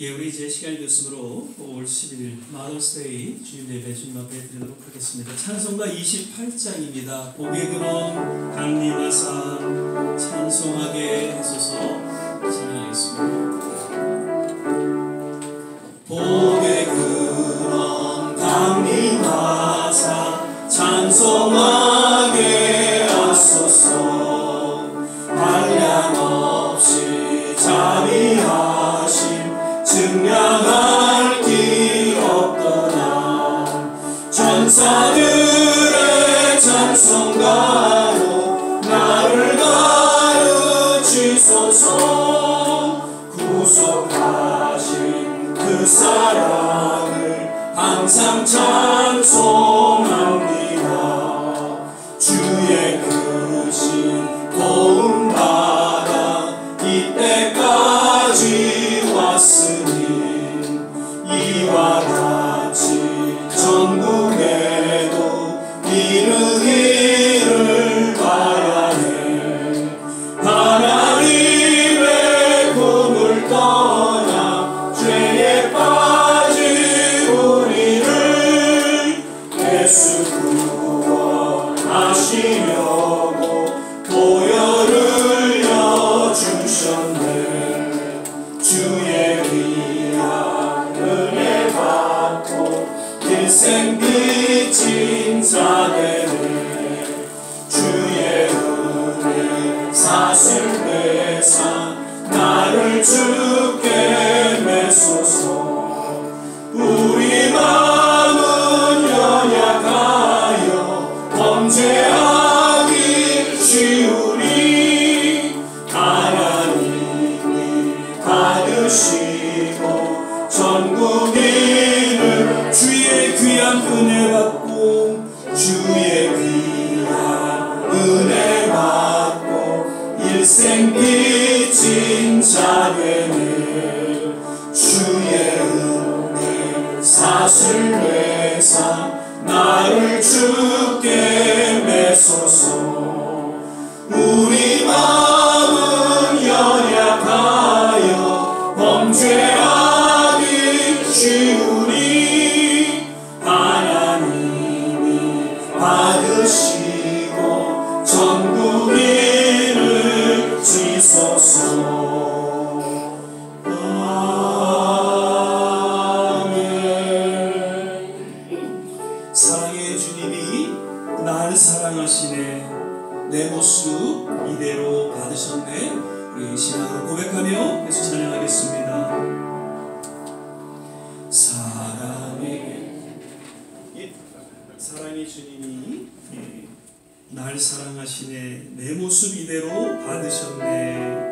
예, 우리 이제 시간이 됐으므로 5월 10일 마더스데이 주일 예배 주님 앞에 드리도록 하겠습니다. 찬송가 28장입니다. 복의 근원 강림하사 찬송하게 하소서. 찬양하겠습니다. 복의 근원 강림하사 찬송하게 하소서. 한량없이 자비하심 증량할 길 없더라. 전사들의 찬송가로 나를 가르치소서. 구속하신 그 사랑을 항상 찬송합니다. 주의 크신 도움받아 이때까지 왔으니 이와 같이 전국에도 이르기를 바라네. 하나님의 꿈을 떠나 죄에 빠진 우리를 예수 구원하시려고 보혈을 여주셨네. 주의 귀한 은혜 받고 일생 빚진 자 되네. 주의 은혜 사슬 되사 나를 주께 메소서. 우리 마음은 연약하여 범죄하기 쉬우니 하나님이 받으시고 전국인을 주의 귀한 은혜 받고 주의 귀한 은혜 받고 일생 빚진 자 되네. 주의 은혜 사슬 되사 나를 주께 메소서. 우리 마음은 연약하여 범죄하기 쉬우니 하나님이 받으시고 전국인을 지소서. 사랑의 주님이 날 사랑하시네. 내 모습 이대로 받으셨네. 우리 신앙으로 고백하며 계속 찬양하겠습니다. 사랑의 주님이 날 사랑하시네. 내 모습 이대로 받으셨네.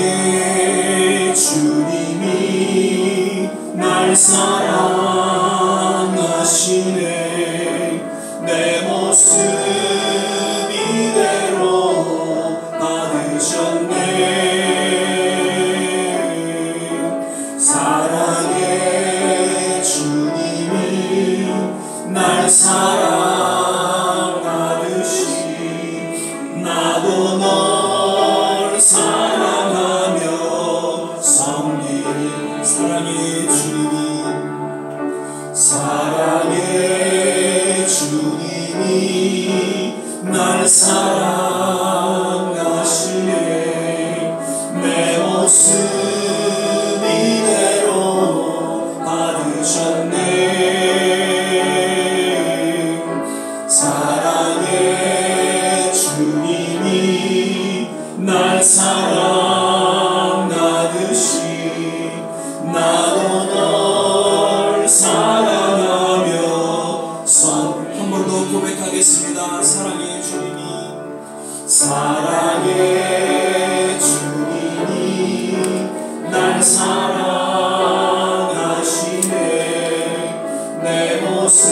사랑의 주님이 날 사랑하시네. 내 모습 이대로 받으셨네. 사랑의 주님이 날 사랑하듯이 나도 널 사랑하며 섬기리. 사랑의 주님이 날 사랑하시네. 내 모습 이대로 받으셨네. 사랑의 주님이 날 사랑하듯이 나도 널 사랑하며 한 번 더 고백하겠습니다. 사랑의 주님이 날 사랑하시네. 내 모습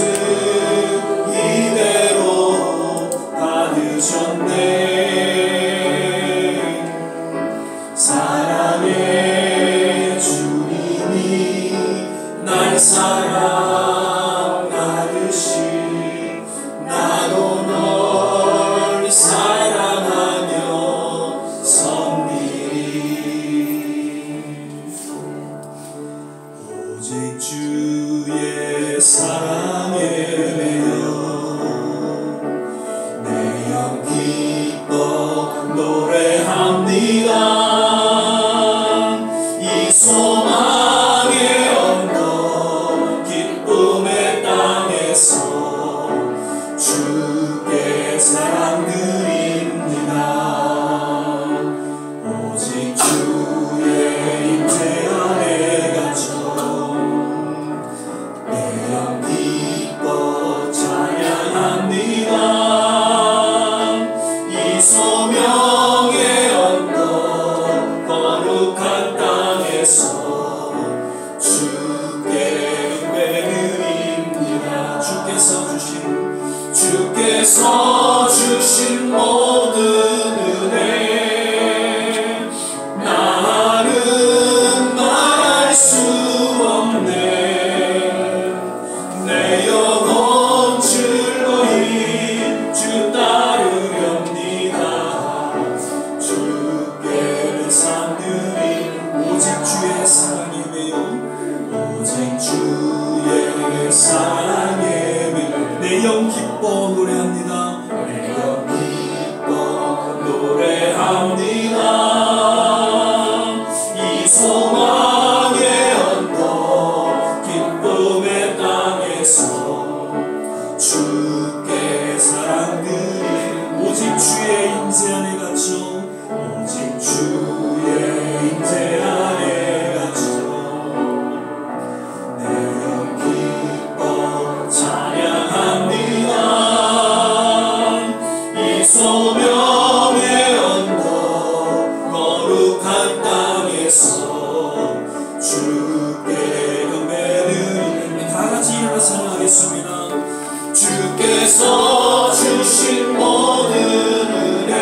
이대로 받으셨네. 사랑의 주님이 날 사랑하듯이 나도 오직 주의 사랑에 매여 내 영 기뻐 노래합니다. 이 소망의 언덕 기쁨의 땅에서 주께 사랑 드립니다. 오직 주의 임재 안에 갇혀 내 영 기뻐 찬양합니다. 이 소명의 언덕 거룩한 땅에서 주께 예배드립니다. 주께서 주신 모든 은혜 나는 말할 수 없네. 내 영혼 즐거이 주 따르렵니다. 주께는 산들이 오직 주의 사랑에 매여 오직 주의 사랑에 매여 내 영 기뻐 노래합니다. 내 영 기뻐 노래합니다. 이 소망의 언덕 기쁨의 땅에서 주께 사랑 드리 오직 주의 임재 안에 갇혀 오직 주의 임재 안에 갇혀 내 영 기뻐 찬양합니다. 이 소명의 언덕 거룩한 땅에서 주께 경배드리는 다같이 일어나 찬양하겠습니다. 주께서 주신 모든 은혜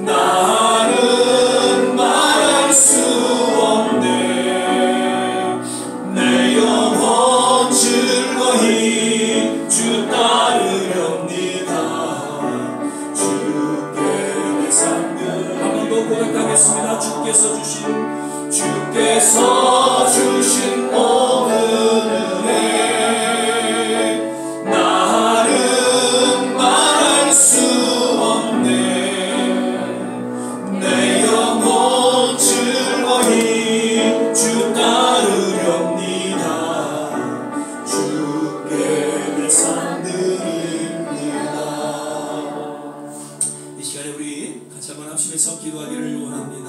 나는 말할 수 없네. 내 영혼 즐거이 주 따르렵니다. 주께 내 삶을 한 번 더 고백하겠습니다. 주께서 주신 모든 은혜 나는 말할 수 없네. 내 영혼 즐거이 주 따르렵니다. 주께 내 삶 드립니다. 이 시간에 우리 같이 한번 합심해서 기도하기를 원합니다.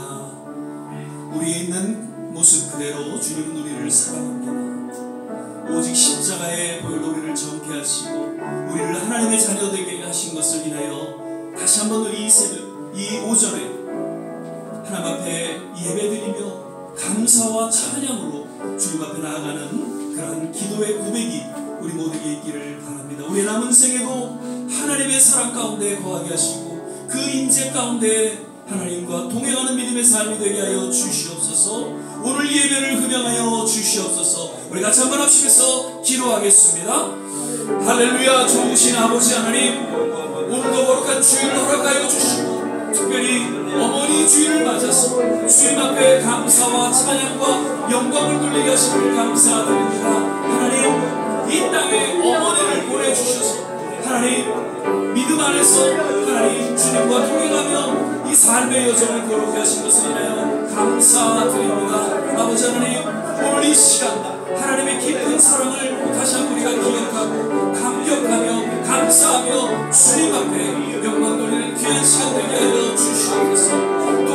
우리에 있는 모습 그대로 주님은 우리를 사랑합니다. 오직 십자가의 보혈로 우리를 정케하시고 우리를 하나님의 자녀 되게 하신 것을 인하여 다시 한번 우리 이 새벽 이 오전에 하나님 앞에 예배드리며 감사와 찬양으로 주님 앞에 나아가는 그런 기도의 고백이 우리 모두에게 있기를 바랍니다. 우리의 남은 생에도 하나님의 사랑 가운데 거하게 하시고 그 임재 가운데 하나님과 동행하는 믿음의 삶이 되게 하여 주시옵소서. 오늘 예배를 흠양하여 주시옵소서. 우리 같이 한번 합심해서 기도하겠습니다. 할렐루야. 좋으신 아버지 하나님, 오늘도 거룩한 주일을 허락하여 주시고 특별히 어머니 주일을 맞아서 주님 앞에 감사와 찬양과 영광을 돌리게 하심을 감사드립니다. 하나님, 이 땅에 어머니를 보내주셔서 하나님 믿음 안에서 하나님 주님과 동행하며 이 삶의 여정을 걸어오게 하신 것을 인하여 감사드립니다. 아버지 하나님, 오늘 이 시간 하나님의 깊은 사랑을 다시 한번 우리가 기억하고 감격하며 감사하며 주님 앞에 영광 돌리는 귀한 시간 되게 하여 주시옵소서. 또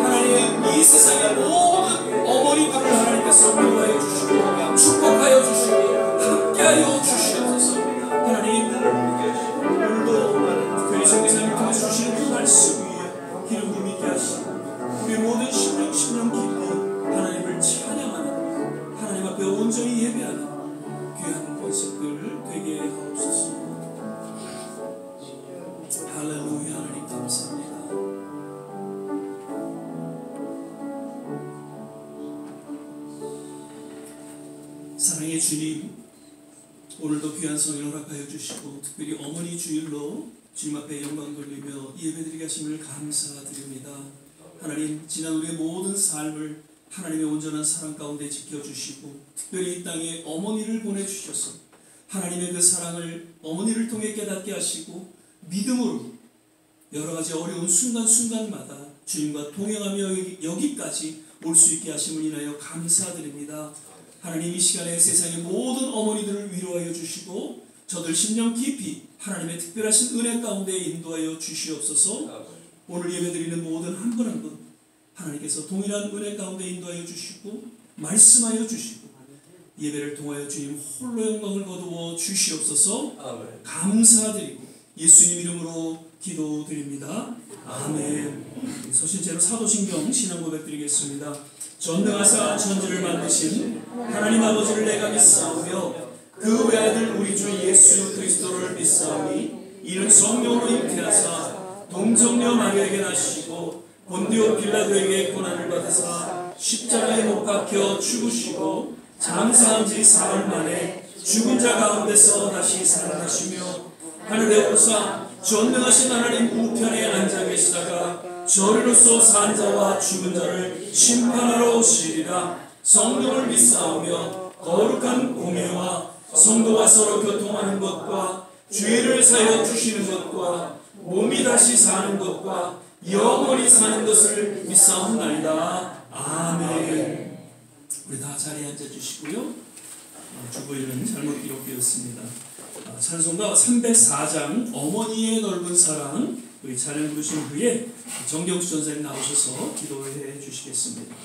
하나님 이 세상의 모든 어머니들을 하나님께서 위로하여 주시고 축복하여 주시고 함께하여 주시옵소서. 하나님, 오늘도 교회 성교사님 통해서 주시는 그 말씀 위에 기름 부음 있게 하시고 우리 모든 심령 깊이 하나님을 찬양하는 하나님 앞에 온전히 예배하는 귀한 모습들 되게 하옵소서. 할렐루야. 하나님 감사합니다. 사랑의 주님, 오늘도 귀한 성령을 허락하여 주시고 특별히 어머니 주일로 주님 앞에 영광 돌리며 예배드리게 하심을 감사드립니다. 하나님, 지난 우리의 모든 삶을 하나님의 온전한 사랑 가운데 지켜주시고 특별히 이 땅에 어머니를 보내주셔서 하나님의 그 사랑을 어머니를 통해 깨닫게 하시고 믿음으로 여러 가지 어려운 순간순간마다 주님과 동행하며 여기까지 올 수 있게 하심을 인하여 감사드립니다. 하나님 이 시간에 세상의 모든 어머니들을 위로하여 주시고 저들 심령 깊이 하나님의 특별하신 은혜 가운데 인도하여 주시옵소서. 오늘 예배드리는 모든 한 분 한 분 하나님께서 동일한 은혜 가운데 인도하여 주시고 말씀하여 주시고 예배를 통하여 주님 홀로 영광을 거두어 주시옵소서. 감사드리고 예수님 이름으로 기도드립니다. 아멘. 서신제로 사도신경 신앙 고백 드리겠습니다. 전능하사 천지를 만드신 하나님 아버지를 내가 믿사오며 그 외아들 우리 주 예수 그리스도를 믿사오니 이는 성령으로 잉태하사 동정녀 마리아에게 나시고 본디오 빌라도에게 고난을 받으사 십자가에 못 박혀 죽으시고 장사한 지 사흘 만에 죽은 자 가운데서 다시 살아나시며 하늘에 오르사 전능하신 하나님 우편에 앉아 계시다가 저리로서 산 자와 죽은 자를 심판하러 오시리라. 성령을 믿사오며 거룩한 공예와 성도와 서로 교통하는 것과 죄를 사여 주시는 것과 몸이 다시 사는 것과 영원히 사는 것을 믿사옵나이다. 아멘. 우리 다 자리에 앉아주시고요. 주보에는 잘못 기록되었습니다. 찬송가 304장 어머니의 넓은 사랑 우리 찬양 부르신 후에 정경수 전사님 나오셔서 기도해 주시겠습니다.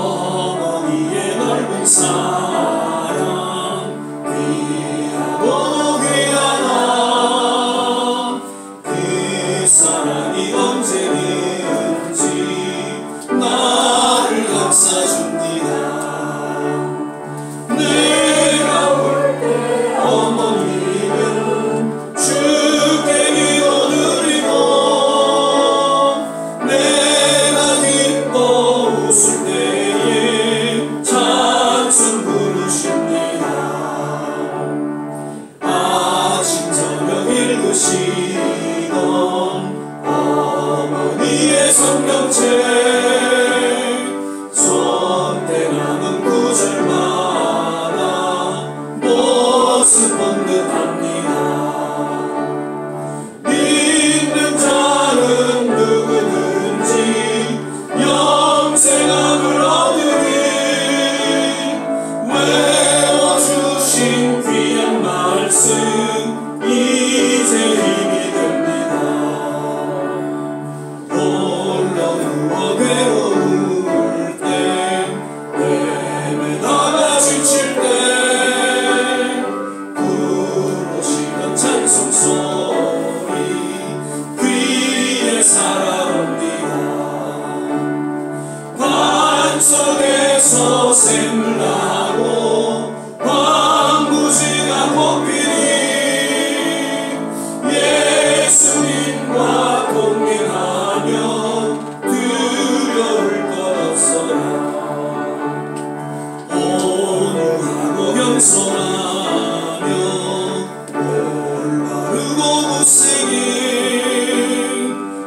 어머니의 넓은 사랑 귀하고 귀하나 그 사랑이 언제든지 나를 감싸줍니다. 내가 올 때 어머니는 주께 기도드리고 내가 기뻐 웃을 때에 찬송 부르십니다. 아침 저녁 읽으시던 어머니의 성경책 손때 남은 구절마다 모습 본 듯합니다. 믿는 자는 누구든지 영생함을 얻으리. 외워주신 귀한 말씀 이제 힘이 됩니다. 홀로 누워 괴로울 때 헤매다가 지칠 때 부르시던 찬송 소리 귀에 살아옵니다. 관 속에서 샘을 나고 광무지가 꽃피니 예수님과 동행하며 두려울 것 없어라. 온유하고 겸손하며 올바르고 굳세게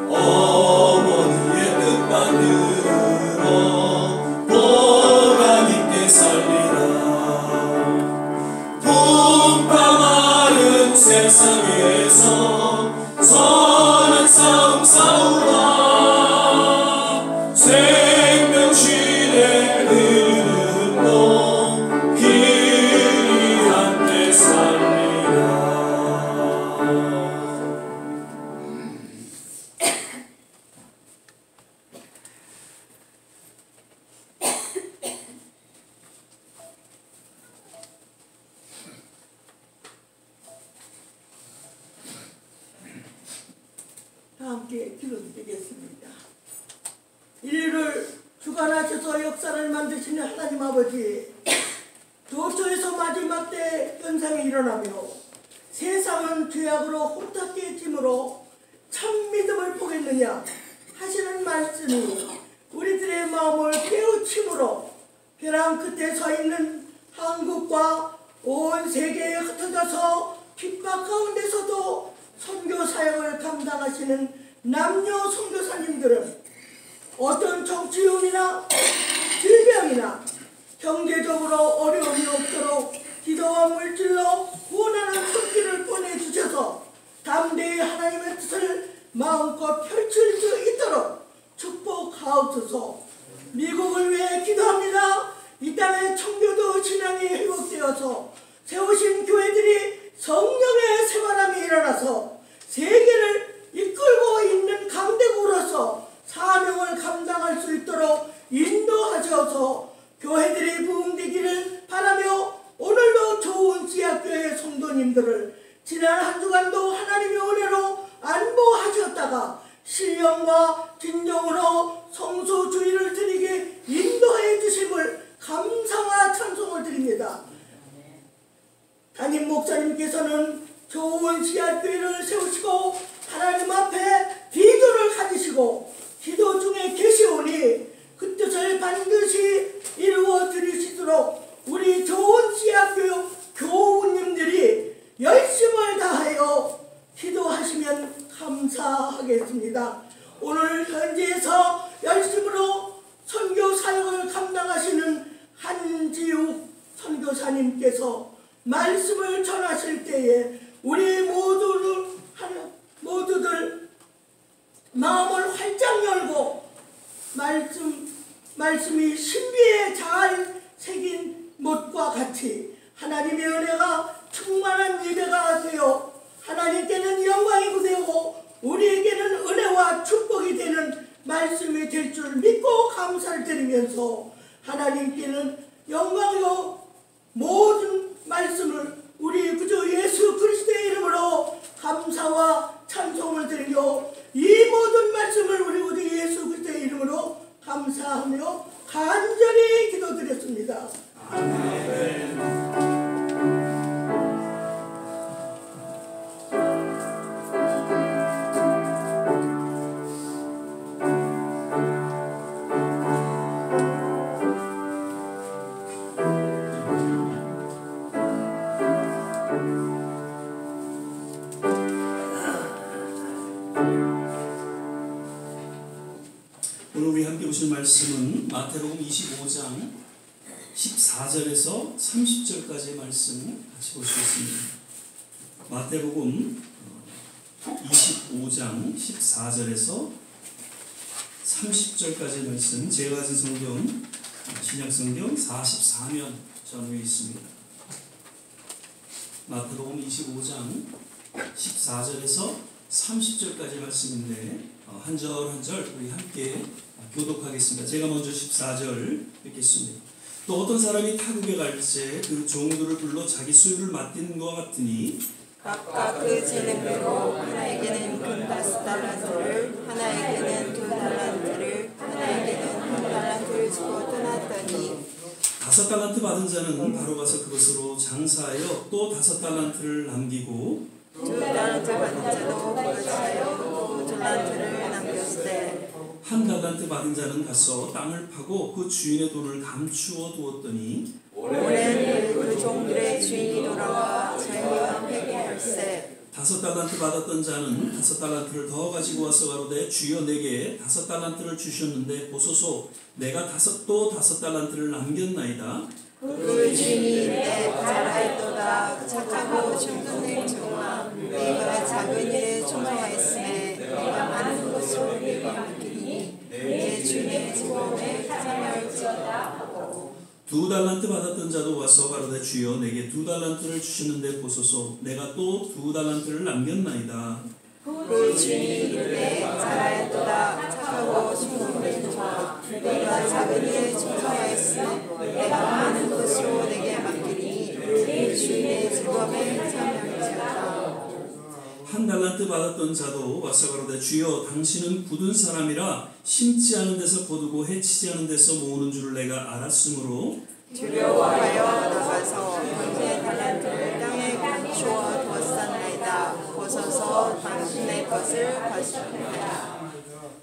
어머니의 뜻 받들어 보람 있게 살리라. 풍파 많은 세상에서 선한 싸움 싸우라. 생명신에 흐르는 동 길이 함께 살리라. 다 함께 기도드리겠습니다. 인류를 주관하셔서 역사를 만드시는 하나님 아버지, 도처에서 마지막 때 현상이 일어나며 세상은 죄악으로 혼탁해짐으로 참 믿음을 보겠느냐 하시는 말씀이 우리들의 마음을 깨우침으로 벼랑 끝에 서 있는 한국과 온 세계에 흩어져서 핍박 가운데서도 선교 사역을 감당하시는 남녀 선교사님들은 어떤 정치움이나 질병이나 경제적으로 어려움이 없도록 기도와 물질로 구원하는 손길을 보내주셔서 담대히 하나님의 뜻을 마음껏 펼칠 수 있도록 축복하옵소서. 미국을 위해 기도합니다. 이 땅의 청교도 신앙이 회복되어서 세우신 교회들이 성령의 새바람이 일어나서 세계를 이끌고 있는 강대국으로서 사명을 감당할 수 있도록 인도하셔서 교회들이 부흥되기를 바라며 오늘도 좋은 지하교회 성도님들을 지난 한 주간도 하나님의 은혜로 안보하셨다가 신령과 진정으로 성소주의를 드리게 인도해 주심을 감사와 찬송을 드립니다. 담임 목사님께서는 좋은 지하교회를 세우시고 하나님 앞에 비전을 가지시고 기도 중에 계시오니 그 뜻을 반드시 이루어 드리시도록 우리 좋은 지하교회 교우님들이 열심을 다하여 기도하시면 감사하겠습니다. 오늘 현지에서 열심으로 선교 사역을 감당하시는 한지욱 선교사님께서 말씀을 전하실 때에 우리 모두들 마음을 활짝 열고 말씀이 신비에 잘 새긴 못과 같이 하나님의 은혜가 충만한 예배가 되어 하나님께는 영광이 되고 우리에게는 은혜와 축복이 되는 말씀이 될 줄 믿고 감사를 드리면서 하나님께는 영광이요 모든 말씀을 우리 구주 예수 그리스도의 이름으로 감사와 찬송을 드리며 이 모든 말씀을 우리 구주 예수 그리스도의 이름으로 감사하며 간절히 기도드렸습니다. 아멘. 오늘 우리 함께 보실 말씀은 마태복음 25장 14절에서 30절까지의 말씀 같이 보시겠습니다. 마태복음 25장 14절에서 30절까지의 말씀, 제가 가진 성경 신약성경 44면 전후에 있습니다. 마태복음 25장 14절에서 30절까지 말씀인데 한 절 한 절 우리 함께 교독하겠습니다. 제가 먼저 14절 읽겠습니다. 또 어떤 사람이 타국에 갈 때 그 종들을 불러 자기 수유를 맡기는 것 같으니 각각 그 재능대로 하나에게는 금다스 달란트를, 하나에게는 2달란트를, 하나에게는 1달란트를 주고 떠났더니 5달란트 받은 자는 바로 가서 그것으로 장사하여 또 5달란트를 남기고 2달란트 받은 자도 그것을 하여 또 2달란트를 남겼으되 1달란트 받은 자는 가서 땅을 파고 그 주인의 돈을 감추어 두었더니 오랜 그 종들의 주인이 돌아와 자기와 회개할세 5달란트 받았던 자는 5달란트를 더 가지고 와서 가로되 주여 내게 5달란트를 주셨는데 보소서 내가 또 5달란트를 남겼나이다. 그 주인이 이르되 잘하였도다 착하고 충성된 종아 네가 작은 일에 충성하였으니 네가 많은 것으로 내게 맡기니 내 주인의 즐거움에 참여할지어다 하고 2달란트 받았던 자도 와서 가로되 주여 내게 2달란트를 주셨는데 보소서 내가 또 2달란트를 남겼나이다. 그 주인이 이르되 잘하였도다 착하고 충성된 종아 네가 작은 일에 충성하였으니 내가 많은 것으로 내게 맡기니 내 주인의 즐거움에 참여할지어다. 1달란트 받았던 자도 와서 가로되 주여 당신은 굳은 사람이라 심지 않은 데서 거두고 해치지 않은 데서 모으는 줄을 내가 알았으므로 두려워하여 나가서 당신의 달란트를 땅에 감추어 두었사나이다. 보소서 당신의 것을 받으시나이다.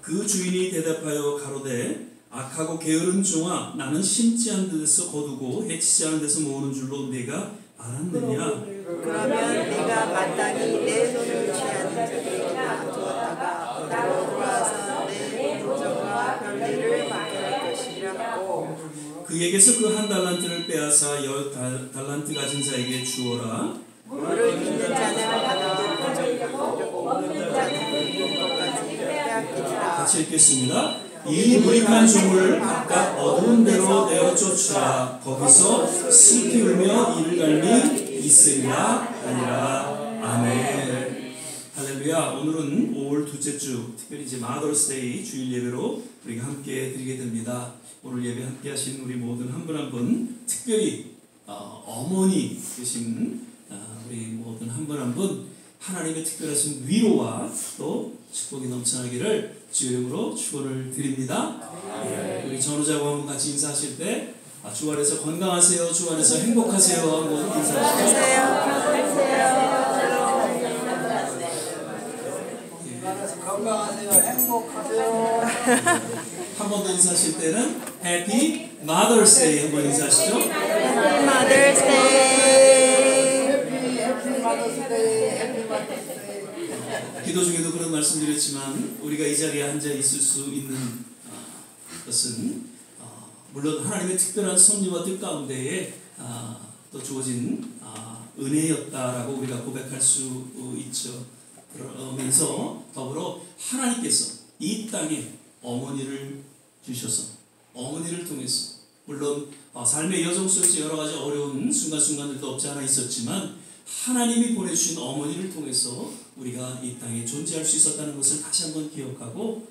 그 주인이 대답하여 가로되 악하고 게으른 종아 나는 심지 않은 데서 거두고 해치지 않은 데서 모으는 줄로 네가 알았느냐? 그러면 네가 마땅히 내 손을 취한 자에게 놔두었다가 나로 돌아와서 내 동정과 별일을 맡겨할 것이라고. 그에게서 그 한 달란트를 빼앗아 10달란트 가진 자에게 주어라. 너를 믿는 자는 받아 동정받고 없는 자는 있는 것까지 빼앗기리라. 같이 읽겠습니다. 이 무익한 종을 각각 어두운 데로 내어 쫓으라. 거기서 슬피 울며 이를 갈미 있으리라 하니라. 아멘. 할렐루야. 오늘은 5월 둘째 주, 특별히 이제 마더스데이 주일 예배로 우리가 함께 드리게 됩니다. 오늘 예배 함께 하신 우리 모든 한 분 한 분, 특별히 어머니 되신 우리 모든 한 분 한 분, 하나님의 특별하신 위로와 또 축복이 넘쳐나기를 주 이름으로 축원을 드립니다. 우리 전우자와 한번 같이 인사하실 때 주 안에서 건강하세요, 주 안에서 행복하세요 한번 인사하시죠. 건강하세요. 행복하세요. 한 번 더 인사하실 때는 Happy Mother's Day 한번 인사하시죠. Happy Mother's Day. 해피 마더스데이. 해피 마더스데이. 기도 중에도 그런 말씀드렸지만 우리가 이 자리에 앉아 있을 수 있는 것은 물론 하나님의 특별한 섭리와 뜻 가운데에 또 주어진 은혜였다라고 우리가 고백할 수 있죠. 그러면서 더불어 하나님께서 이 땅에 어머니를 주셔서 어머니를 통해서 물론 삶의 여정 속에서 여러 가지 어려운 순간순간들도 없지 않아 있었지만 하나님이 보내주신 어머니를 통해서 우리가 이 땅에 존재할 수 있었다는 것을 다시 한번 기억하고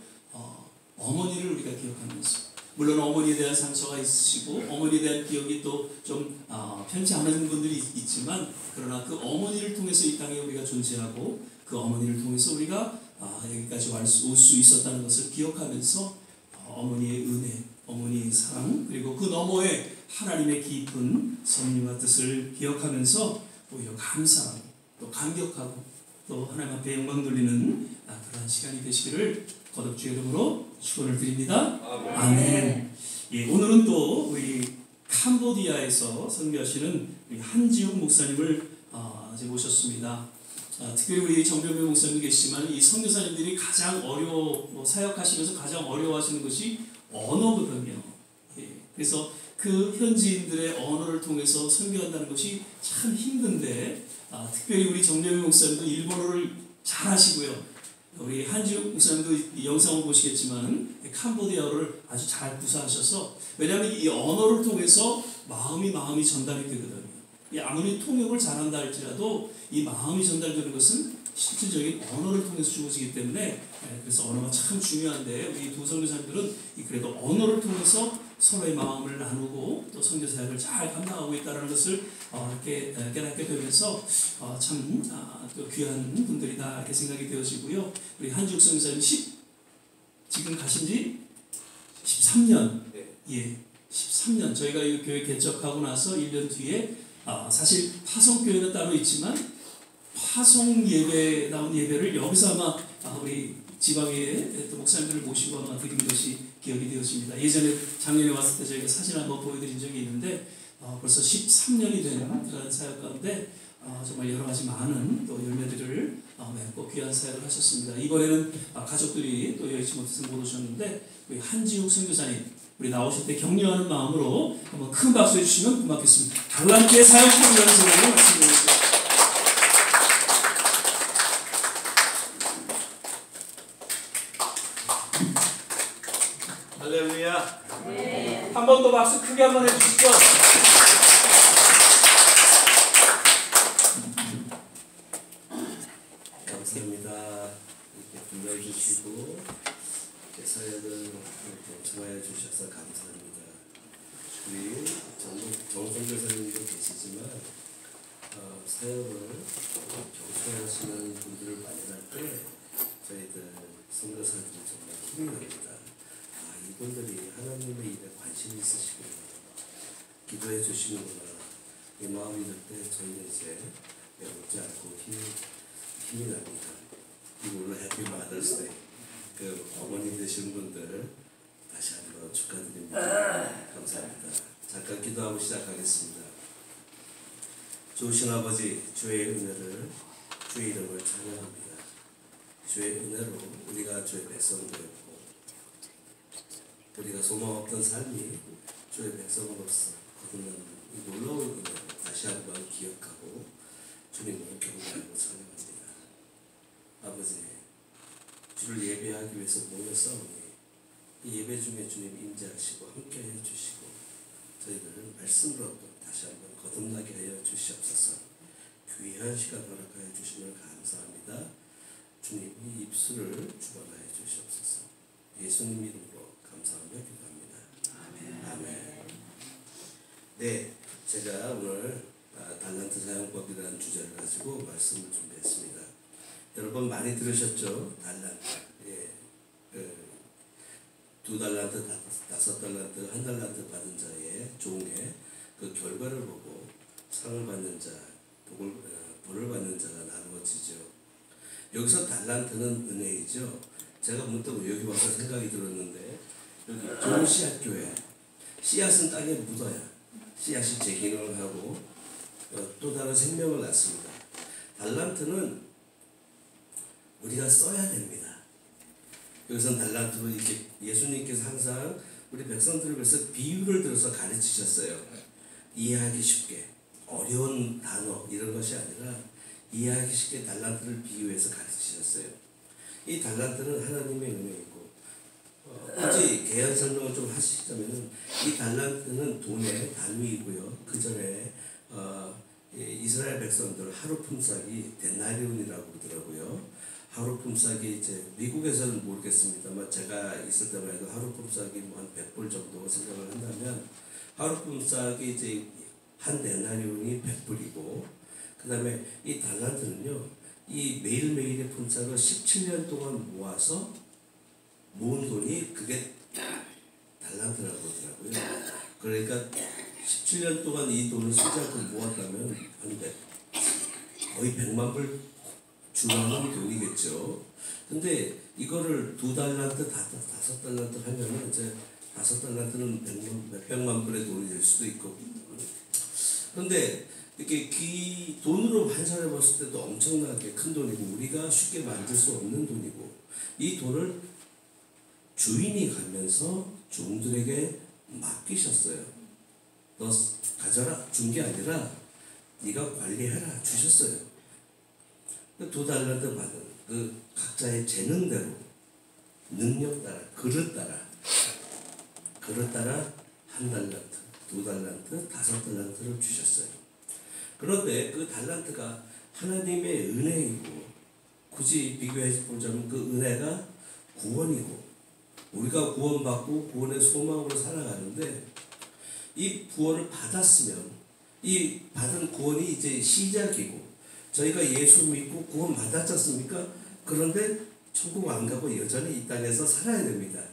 어머니를 우리가 기억하면서 물론 어머니에 대한 상처가 있으시고 어머니에 대한 기억이 또 좀 편치 않은 분들이 있지만 그러나 그 어머니를 통해서 이 땅에 우리가 존재하고 그 어머니를 통해서 우리가 여기까지 올 수 있었다는 것을 기억하면서 어머니의 은혜, 어머니의 사랑 그리고 그 너머에 하나님의 깊은 섭리와 뜻을 기억하면서 오히려 감사하고 또 감격하고 또 하나님 앞에 영광 돌리는 그러한 시간이 되시기를 거듭 주의 이름으로 축원을 드립니다. 아멘. 예, 오늘은 또 우리 캄보디아에서 선교하시는 우리 한지욱 목사님을 이제 모셨습니다. 특별히 우리 정병배 목사님 계시지만 이 선교사님들이 가장 사역하시면서 가장 어려워하시는 것이 언어거든요. 예, 그래서 그 현지인들의 언어를 통해서 선교한다는 것이 참 힘든데 특별히 우리 정병배 목사님도 일본어를 잘 하시고요. 우리 한지욱 목사님도 이 영상을 보시겠지만 캄보디아어를 아주 잘 구사하셔서 왜냐하면 이 언어를 통해서 마음이 전달이 되거든요. 아무리 통역을 잘한다 할지라도 이 마음이 전달되는 것은 실질적인 언어를 통해서 주어지기 때문에 그래서 언어가 참 중요한데 우리 두 선교사님들은 그래도 언어를 통해서 서로의 마음을 나누고 또 선교 사역을 잘 감당하고 있다는 것을 이렇게 깨닫게 되면서 참 또 귀한 분들이다 이렇게 생각이 되어지고요. 우리 한지욱 선교사님 지금 가신 지 13년, 예, 13년 저희가 이 교회 개척하고 나서 1년 뒤에 사실 파송교회는 따로 있지만 파송 예배 나온 예배를 여기서 아마 우리 지방의 또 목사님들을 모시고 아마 드린 것이 기억이 되어집니다. 예전에 작년에 왔을 때 저희가 사진 한번 보여드린 적이 있는데 벌써 13년이 된 그런 사역 가운데 정말 여러 가지 많은 또 열매들을 맺고 귀한 사역을 하셨습니다. 이번에는 가족들이 또 여의치 못해서 못 오셨는데 우리 한지욱 선교사님 우리 나오실 때 격려하는 마음으로 한번 큰 박수 해주시면 고맙겠습니다. 달란트의 사역 참여하는 생각을 말씀드리겠습니다. 할렐루야. 네. 한 번 더 박수 크게 한번 해주시죠. 감사합니다. 이렇게 불러주시고 사역을 청하여 주셔서 감사합니다. 우리 정선교사님도 계시지만 사역을 경청하시는 분들을 만날 때 저희들 선교사들이 정말 힘이 납니다. 이분들이 하나님의 일에 관심이 있으시구나, 기도해 주시는구나, 이 마음이 들 때 저희는 이제 외롭지 않고 힘이 납니다. 그리고 오늘 해피 마더스데이 그 어머니 되신 분들 다시 한번 축하드립니다. 감사합니다. 잠깐 기도하고 시작하겠습니다. 좋으신 아버지, 주의 은혜를, 주의 이름을 찬양합니다. 주의 은혜로 우리가 주의 백성되었고 우리가 소망 없던 삶이 주의 백성으로서 거듭난 이 놀라운 은혜를 다시 한번 기억하고 주님을 경배하고 찬양합니다. 아버지, 주를 예배하기 위해서 모였사오니 이 예배 중에 주님 임재하시고 함께해 주시고 저희들을 말씀으로 또 다시 한번 거듭나게 하여 주시옵소서. 귀한 시간 허락하여 주시면 감사합니다. 주님 이 입술을 주관하여 주시옵소서. 예수님 이름으로 감사하며 기도합니다. 아멘. 네, 제가 오늘 달란트 사용법이라는 주제를 가지고 말씀을 준비했습니다. 여러분 많이 들으셨죠? 달란트. 예. 2달란트, 5달란트, 1달란트 받은 자의 종의 그 결과를 보고 상을 받는 자, 벌을 받는 자가 나누어지죠. 여기서 달란트는 은혜이죠. 제가 문득 여기 와서 생각이 들었는데 여기 좋은 씨앗 교회, 씨앗은 땅에 묻어야 씨앗이 재기능을 하고 또 다른 생명을 낳습니다. 달란트는 우리가 써야 됩니다. 여기서는 달란트로 이렇게 예수님께서 항상 우리 백성들을 위해서 비유를 들어서 가르치셨어요. 이해하기 쉽게 어려운 단어 이런 것이 아니라 이해하기 쉽게 달란트를 비유해서 가르치셨어요. 이 달란트는 하나님의 은혜이고 굳이 개연 설명을 좀 하시자면은 이 달란트는 돈의 단위이고요. 그 전에 이스라엘 백성들 하루 품삯이 데나리온이라고 그러더라고요. 하루 품삯이 이제 미국에서는 모르겠습니다만 제가 있을 때만 해도 하루 품삯이 뭐 한 100불 정도 생각을 한다면 하루 품삯이 이제 한 데나리온이 100불이고 그 다음에 이 달란트는요 이 매일매일의 품삯을 17년 동안 모아서 모은 돈이 그게 달란트라고 그러더라고요. 그러니까 17년 동안 이 돈을 쓰지 않고 모았다면 거의 100만 불 주라는 돈이겠죠. 근데 이거를 2달란트, 5달란트 하면은 이제 5달란트는 몇백만 불의 돈이 될 수도 있고. 그런데 이렇게 돈으로 환산해 봤을 때도 엄청나게 큰 돈이고 우리가 쉽게 만들 수 없는 돈이고 이 돈을 주인이 가면서 종들에게 맡기셨어요. 너 가져라 준 게 아니라 네가 관리해라 주셨어요. 2달란트 받은 그 각자의 재능대로 능력 따라 그릇 따라 1달란트, 2달란트, 5달란트를 주셨어요. 그런데 그 달란트가 하나님의 은혜이고 굳이 비교해 보자면 그 은혜가 구원이고 우리가 구원받고 구원의 소망으로 살아가는데 이 구원을 받았으면 이 받은 구원이 이제 시작이고 저희가 예수 믿고 구원 받았지 않습니까? 그런데 천국 안 가고 여전히 이 땅에서 살아야 됩니다.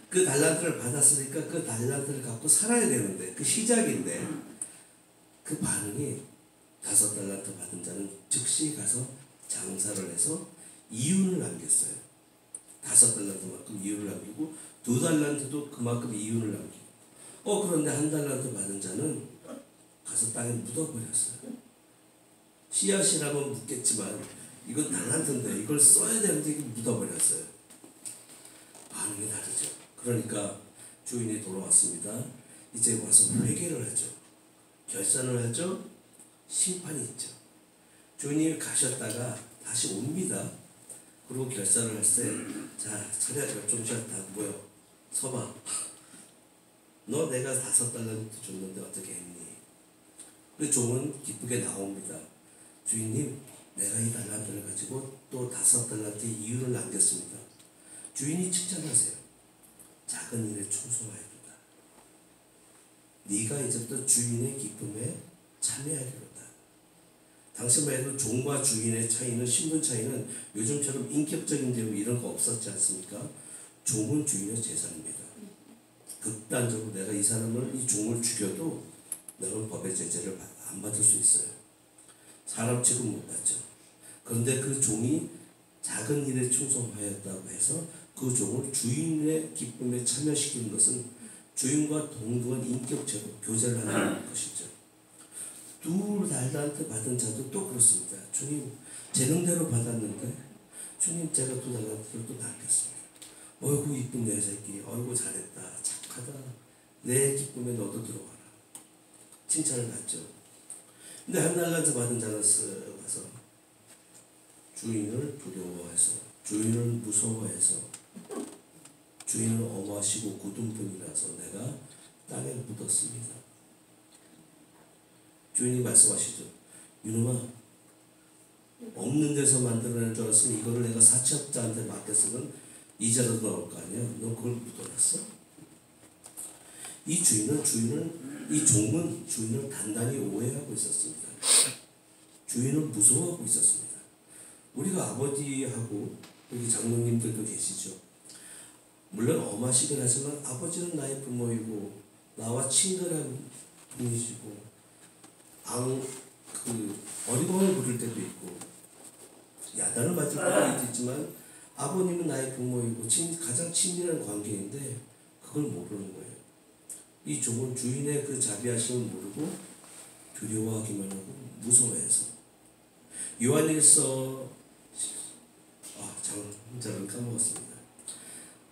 그 달란트를 받았으니까 그 달란트를 갖고 살아야 되는데 그 시작인데 그 반응이 5달란트 받은 자는 즉시 가서 장사를 해서 이윤을 남겼어요. 5달란트만큼 이윤을 남기고 2달란트도 그만큼 이윤을 남기고 그런데 1달란트 받은 자는 가서 땅에 묻어버렸어요. 씨앗이라면 묻겠지만 이건 달란트인데 이걸 써야 되는데 이게 묻어버렸어요. 반응이 다르죠. 그러니까 주인이 돌아왔습니다. 이제 와서 회개를 하죠. 결산을 하죠. 심판이 있죠. 주인이 가셨다가 다시 옵니다. 그리고 결산을 할 때 자 차례 열종샷 다 모여 서봐. 너 내가 5달란트 줬는데 어떻게 했니? 그 종은 기쁘게 나옵니다. 주인님, 내가 이 달란트를 가지고 또 5달란트 이윤을 남겼습니다. 주인이 칭찬하세요. 작은 일에 충성하였도다. 네가 이제부터 주인의 기쁨에 참여하리로다. 당시만 해도 종과 주인의 차이는 신분 차이는 요즘처럼 인격적인 대우 이런 거 없었지 않습니까? 종은 주인의 재산입니다. 극단적으로 내가 이 사람을 이 종을 죽여도 너는 법의 제재를 안 받을 수 있어요. 사람 취급 못 받죠. 그런데 그 종이 작은 일에 충성하였다고 해서 그 종을 주인의 기쁨에 참여시키는 것은 주인과 동등한 인격체로 교제를 하는 것이죠. 두 달란트 받은 자도 또 그렇습니다. 주님, 재능대로 받았는데 주님, 제가 두 달란트를 또 남겼습니다. 어이구 이쁜 내 새끼, 어이구 잘했다, 착하다, 내 기쁨에 너도 들어와라, 칭찬을 받죠. 근데 한 달란트 받은 자는 쓱 와서 주인을 두려워해서, 주인을 무서워해서, 주인을 엄하시고 굳은 분이라서 내가 땅에 묻었습니다. 주인이 말씀하시죠. 이놈아, 없는 데서 만들어낼 줄 알았으면 이거를 내가 사채업자한테 맡겼으면 이자라도 나올 거 아니야. 너 그걸 묻어놨어? 이 종은 주인을 단단히 오해하고 있었습니다. 주인을 무서워하고 있었습니다. 우리가 아버지하고 여기 장로님들도 계시죠. 물론 엄하시긴 하지만 아버지는 나의 부모이고 나와 친근한 분이시고 어리광을 부릴 때도 있고 야단을 맞을 때도 있지만 아버님은 나의 부모이고 가장 친밀한 관계인데 그걸 모르는 거예요. 이 종은 주인의 그 자비하심을 모르고 두려워하기만 하고 무서워해서 요한일서 장자를 까먹었습니다.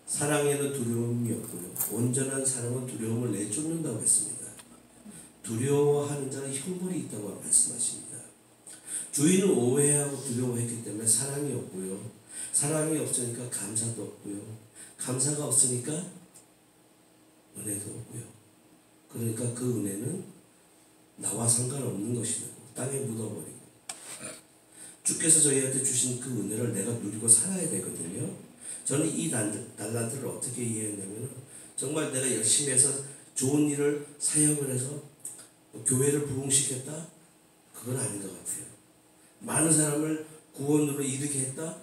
사랑에는 두려움이 없고요. 온전한 사랑은 두려움을 내쫓는다고 했습니다. 두려워하는 자는 형벌이 있다고 말씀하십니다. 주인을 오해하고 두려워했기 때문에 사랑이 없고요. 사랑이 없으니까 감사도 없고요. 감사가 없으니까 은혜도 없고요. 그러니까 그 은혜는 나와 상관없는 것이 되고 땅에 묻어버리고 주께서 저희한테 주신 그 은혜를 내가 누리고 살아야 되거든요. 저는 이 달란트를 어떻게 이해했냐면 정말 내가 열심히 해서 좋은 일을 사역을 해서 교회를 부흥시켰다? 그건 아닌 것 같아요. 많은 사람을 구원으로 이르게 했다?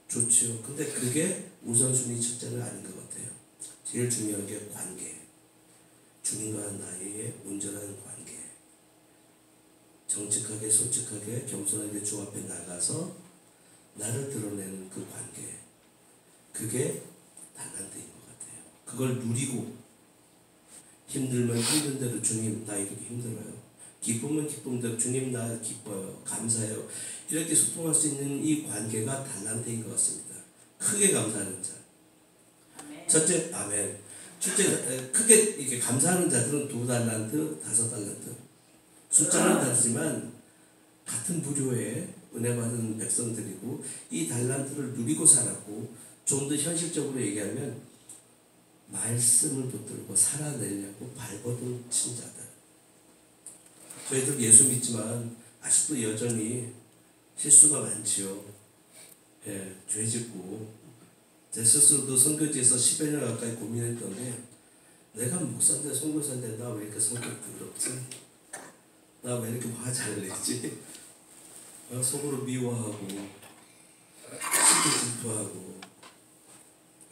좋죠. 근데 그게 우선순위 첫째는 아닌 것 같아요. 제일 중요한 게 관계. 주님과 나의 온전한 관계. 정직하게 솔직하게 겸손하게 주 앞에 나가서 나를 드러내는 그 관계. 그게 달란트인 것 같아요. 그걸 누리고 힘들면 힘든 대로 주님 나 이렇게 힘들어요. 기쁨은 기쁨대로 주님 나 기뻐요. 감사해요. 이렇게 소통할 수 있는 이 관계가 달란트인 것 같습니다. 크게 감사하는 자. 첫째, 아멘. 첫째, 크게 이렇게 감사하는 자들은 2달란트, 5달란트. 숫자는 다르지만 같은 부류의 은혜 받은 백성들이고 이 달란트를 누리고 살았고 좀 더 현실적으로 얘기하면 말씀을 붙들고 살아내려고 발버둥 친 자들. 저희들 예수 믿지만 아직도 여전히 실수가 많지요. 예, 죄 짓고 제 스스로도 선교지에서 10여 년 가까이 고민했던 게 내가 목사인데 선교사인데 나 왜 이렇게 성격 더럽지? 나 왜 이렇게 화 잘 내지? 속으로 미워하고 시기 질투하고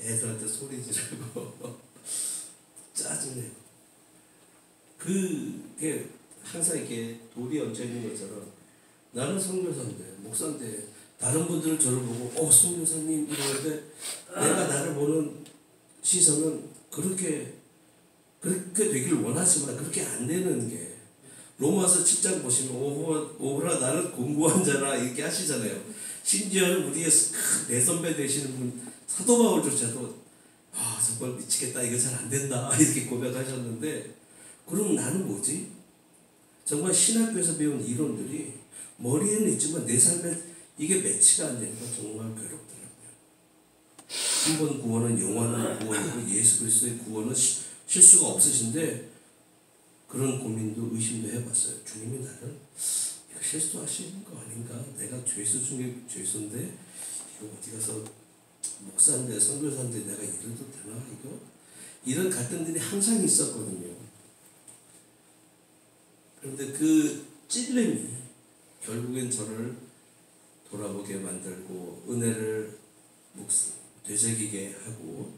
애들한테 소리 지르고 짜증내고 그게 항상 이렇게 돌이 얹혀있는 것처럼 나는 선교사인데 목사인데 다른 분들은 저를 보고 선교사님 이러는데 내가 나를 보는 시선은 그렇게 되길 원하지만 그렇게 안 되는 게 로마서 7장 보시면 오호라 나는 공고한 자라 이렇게 하시잖아요. 심지어는 우리의 내 선배 되시는 분 사도 바울조차도 정말 미치겠다 이거 잘 안 된다 이렇게 고백하셨는데 그럼 나는 뭐지? 정말 신학교에서 배운 이론들이 머리에는 있지만 내 삶에 이게 매치가 안 되니까 정말 괴롭더라고요. 한 번 구원은 영원한 구원이고 예수 그리스도의 구원은 실수가 없으신데 그런 고민도 의심도 해봤어요. 주님이 나를 이거 실수하시는 거 아닌가? 내가 죄수 중에 죄수인데 이거 어디 가서 목사인데 선교사인데 내가 이래도 되나 이거? 이런 갈등들이 항상 있었거든요. 그런데 그 찔림이 결국엔 저를 돌아보게 만들고 은혜를 되새기게 하고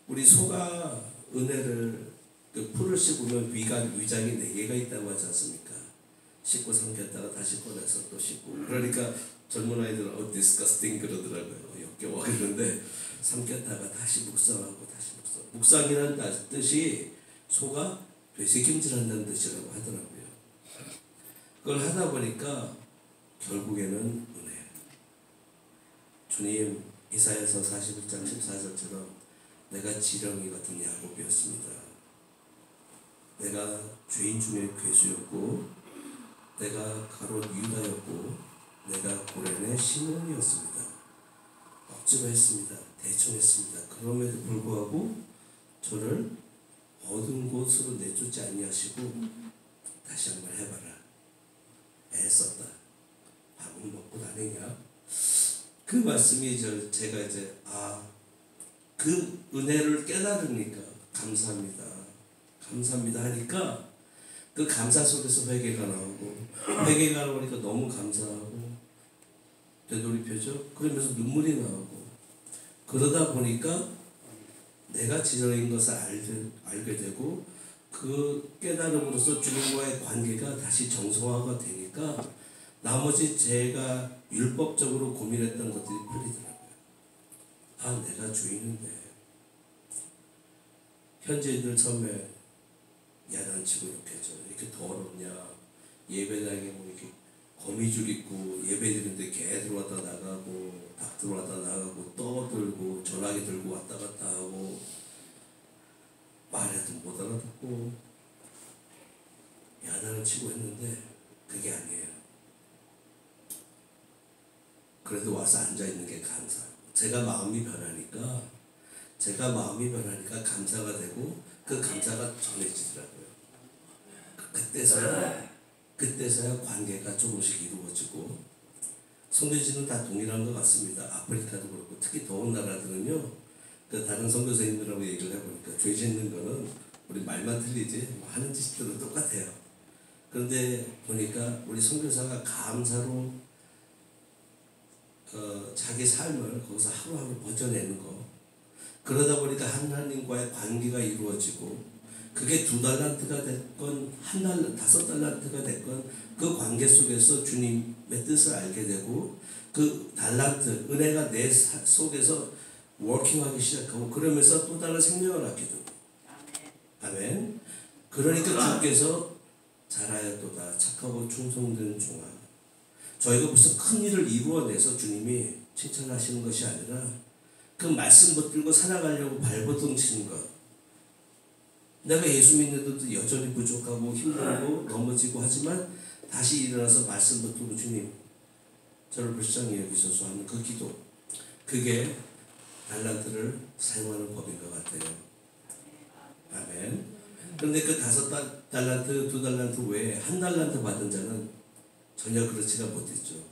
우리 소가 은혜를 그 풀을 씹으면 위장이 4개가 있다고 하지 않습니까? 씹고 삼켰다가 다시 꺼내서 또 씹고 그러니까 젊은 아이들은 disgusting 그러더라고요. 역겨워 그러는데 삼켰다가 다시 묵상하고 다시 묵상이라는 뜻이 소가 되새김질한다는 뜻이라고 하더라고요. 그걸 하다 보니까 결국에는 은혜. 주님 이사야서 41장 14절처럼 내가 지렁이 같은 야곱이었습니다. 내가 죄인 중에 괴수였고 내가 가롯 유다였고 내가 고레네 시몬이었습니다. 억지로 했습니다. 대충 했습니다. 그럼에도 불구하고 저를 어두운 곳으로 내쫓지 아니하시고 다시 한번 해봐라. 애썼다. 밥은 먹고 다니냐? 그 말씀이 제가 이제 그 은혜를 깨달으니까 감사합니다. 감사합니다 하니까 그 감사 속에서 회개가 나오고 회개가 나오니까 너무 감사하고 되돌이표죠. 그러면서 눈물이 나오고 그러다 보니까 내가 지렁인 것을 알게 되고 그 깨달음으로써 주님과의 관계가 다시 정상화가 되니까 나머지 제가 율법적으로 고민했던 것들이 풀리더라고요. 내가 주인인데 현지인들 처음에 야단치고 이렇게 더럽냐 예배당에 뭐 이렇게 거미줄 있고 예배드리는데 개 들어왔다 나가고 닭 들어왔다 나가고 떠들고 전화기 들고 왔다 갔다 하고 말해도 못 알아듣고 야단을 치고 했는데 그게 아니에요. 그래도 와서 앉아있는 게 감사. 제가 마음이 변하니까 감사가 되고 그 감사가 전해지더라고요. 그때서야 관계가 조금씩 이루어지고 선교지는 다 동일한 것 같습니다. 아프리카도 그렇고 특히 더운 나라들은요. 그 다른 선교사님들하고 얘기를 해보니까 죄 짓는 거는 우리 말만 틀리지 하는 짓들은 똑같아요. 그런데 보니까 우리 선교사가 감사로 자기 삶을 거기서 하루하루 버텨내는 거 그러다 보니까 하나님과의 관계가 이루어지고 그게 2달란트가 됐건 5달란트가 됐건 그 관계 속에서 주님의 뜻을 알게 되고 그 달란트 은혜가 내 속에서 워킹하기 시작하고 그러면서 또 다른 생명을 낳게 되고 아멘. 그러니까 주께서 잘하였도다 착하고 충성된 종아. 저희가 무슨 큰 일을 이루어내서 주님이 칭찬하시는 것이 아니라 그 말씀 붙들고 살아가려고 발버둥 치는 것. 내가 예수 믿는데도 여전히 부족하고 힘들고 넘어지고 하지만 다시 일어나서 말씀 붙들고 주님 저를 불쌍히 여기소서 하는 그 기도. 그게 달란트를 사용하는 법인 것 같아요. 아멘. 그런데 그 5달란트, 2달란트 외에 1달란트 받은 자는 전혀 그렇지가 못했죠.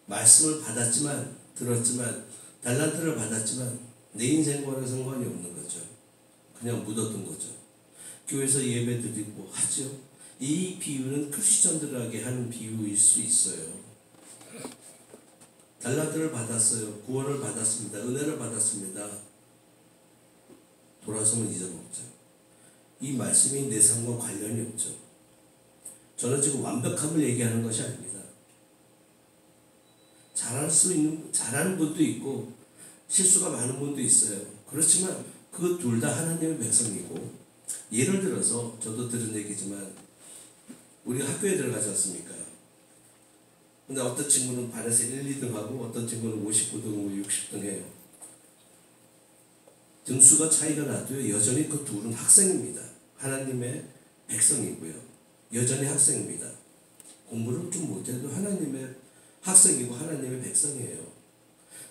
말씀을 받았지만 들었지만 달란트를 받았지만 내 인생과는 상관이 없는 거죠. 그냥 묻어둔 거죠. 교회에서 예배 드리고 하죠. 이 비유는 크리스천들에게 하는 비유일 수 있어요. 달란트를 받았어요. 구원을 받았습니다. 은혜를 받았습니다. 돌아서면 잊어먹죠. 이 말씀이 내 삶과 관련이 없죠. 저는 지금 완벽함을 얘기하는 것이 아닙니다. 잘하는 분도 있고 실수가 많은 분도 있어요. 그렇지만 그 둘 다 하나님의 백성이고 예를 들어서 저도 들은 얘기지만 우리 학교에 들어가지 않습니까? 근데 어떤 친구는 반에서 1, 2등 하고 어떤 친구는 59등, 60등 해요. 등수가 차이가 나도요. 여전히 그 둘은 학생입니다. 하나님의 백성이고요. 여전히 학생입니다. 공부를 좀 못해도 하나님의 학생이고 하나님의 백성이에요.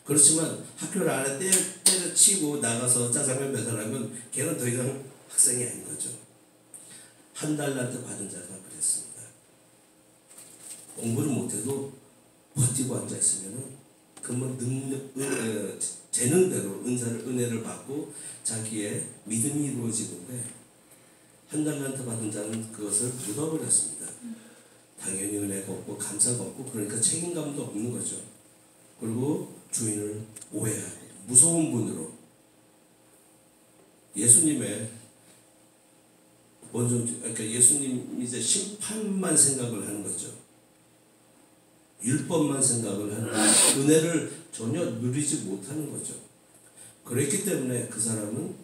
그렇지만 학교를 안에 때려치고 나가서 짜장면 배달하면 걔는 더 이상 학생이 아닌 거죠. 1달란트 받은 자가 그랬습니다. 공부를 못해도 버티고 앉아있으면 그러면 재능대로 은혜를 받고 자기의 믿음이 이루어지는데 1달란트 받은 자는 그것을 묻어버렸습니다. 당연히 은혜가 없고 감사가 없고 그러니까 책임감도 없는 거죠. 그리고 주인을 오해하고 무서운 분으로 예수님의 그러니까 예수님 이제 심판만 생각을 하는 거죠. 율법만 생각을 하는 거죠. 은혜를 전혀 누리지 못하는 거죠. 그랬기 때문에 그 사람은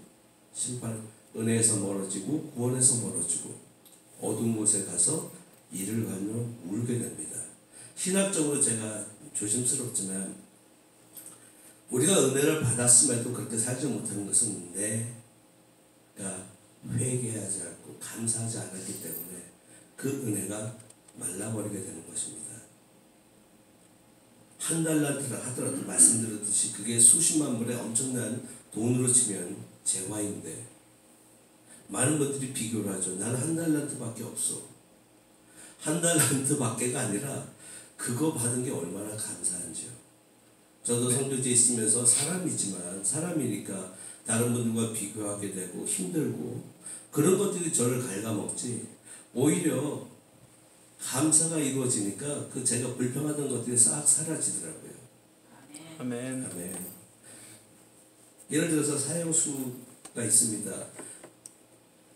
은혜에서 멀어지고 구원에서 멀어지고 어두운 곳에 가서 이를 가며 울게 됩니다. 신학적으로 제가 조심스럽지만 우리가 은혜를 받았음에도 그렇게 살지 못하는 것은 내가 회개하지 않고 감사하지 않았기 때문에 그 은혜가 말라버리게 되는 것입니다. 한 달란트라 하더라도 말씀드렸듯이 그게 수십만 불의 엄청난 돈으로 치면 재화인데 많은 것들이 비교를 하죠. 나는 한 달란트밖에 없어. 한 달란트밖에가 아니라 그거 받은 게 얼마나 감사한지요. 저도 성교지에 있으면서 사람이지만 사람이니까 다른 분들과 비교하게 되고 힘들고 그런 것들이 저를 갉아먹지 오히려 감사가 이루어지니까 그 제가 불평하던 것들이 싹 사라지더라고요. 아멘. 아멘. 예를 들어서 사형수가 있습니다.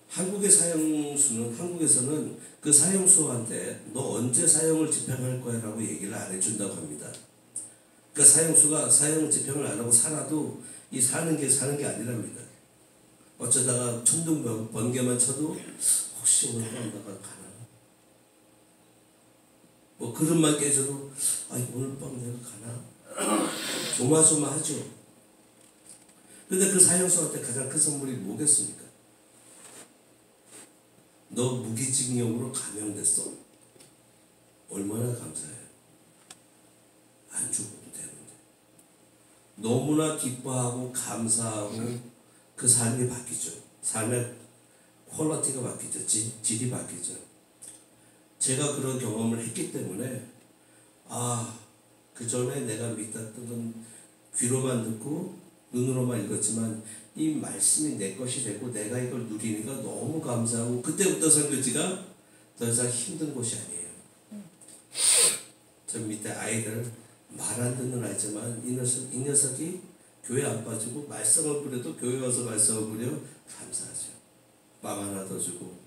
한국의 사형수는 한국에서는 그 사형수한테 너 언제 사형을 집행할 거야 라고 얘기를 안 해준다고 합니다. 그러니까 사형수가 사형 집행을 안 하고 살아도 이 사는 게 아니랍니다. 어쩌다가 천둥 번개만 쳐도 혹시 오늘 밤 나가 가나? 뭐 그릇만 깨져도 오늘 밤 내가 가나? 조마조마하죠. 근데 그 사형수한테 가장 큰 선물이 뭐겠습니까? 너 무기징역으로 감형됐어. 얼마나 감사해요. 안 죽어도 되는데. 너무나 기뻐하고 감사하고 그 삶이 바뀌죠. 삶의 퀄리티가 바뀌죠. 질이 바뀌죠. 제가 그런 경험을 했기 때문에 그 전에 내가 믿었던 건 귀로만 듣고 눈으로만 읽었지만 이 말씀이 내 것이 되고 내가 이걸 누리니까 너무 감사하고 그때부터 선교지가 더 이상 힘든 곳이 아니에요. 저 밑에 아이들 말 안 듣는 아이지만 이 녀석이 교회 안 빠지고 말썽을 부려도 교회 와서 말썽을 부려 감사하죠. 빵 하나 더 주고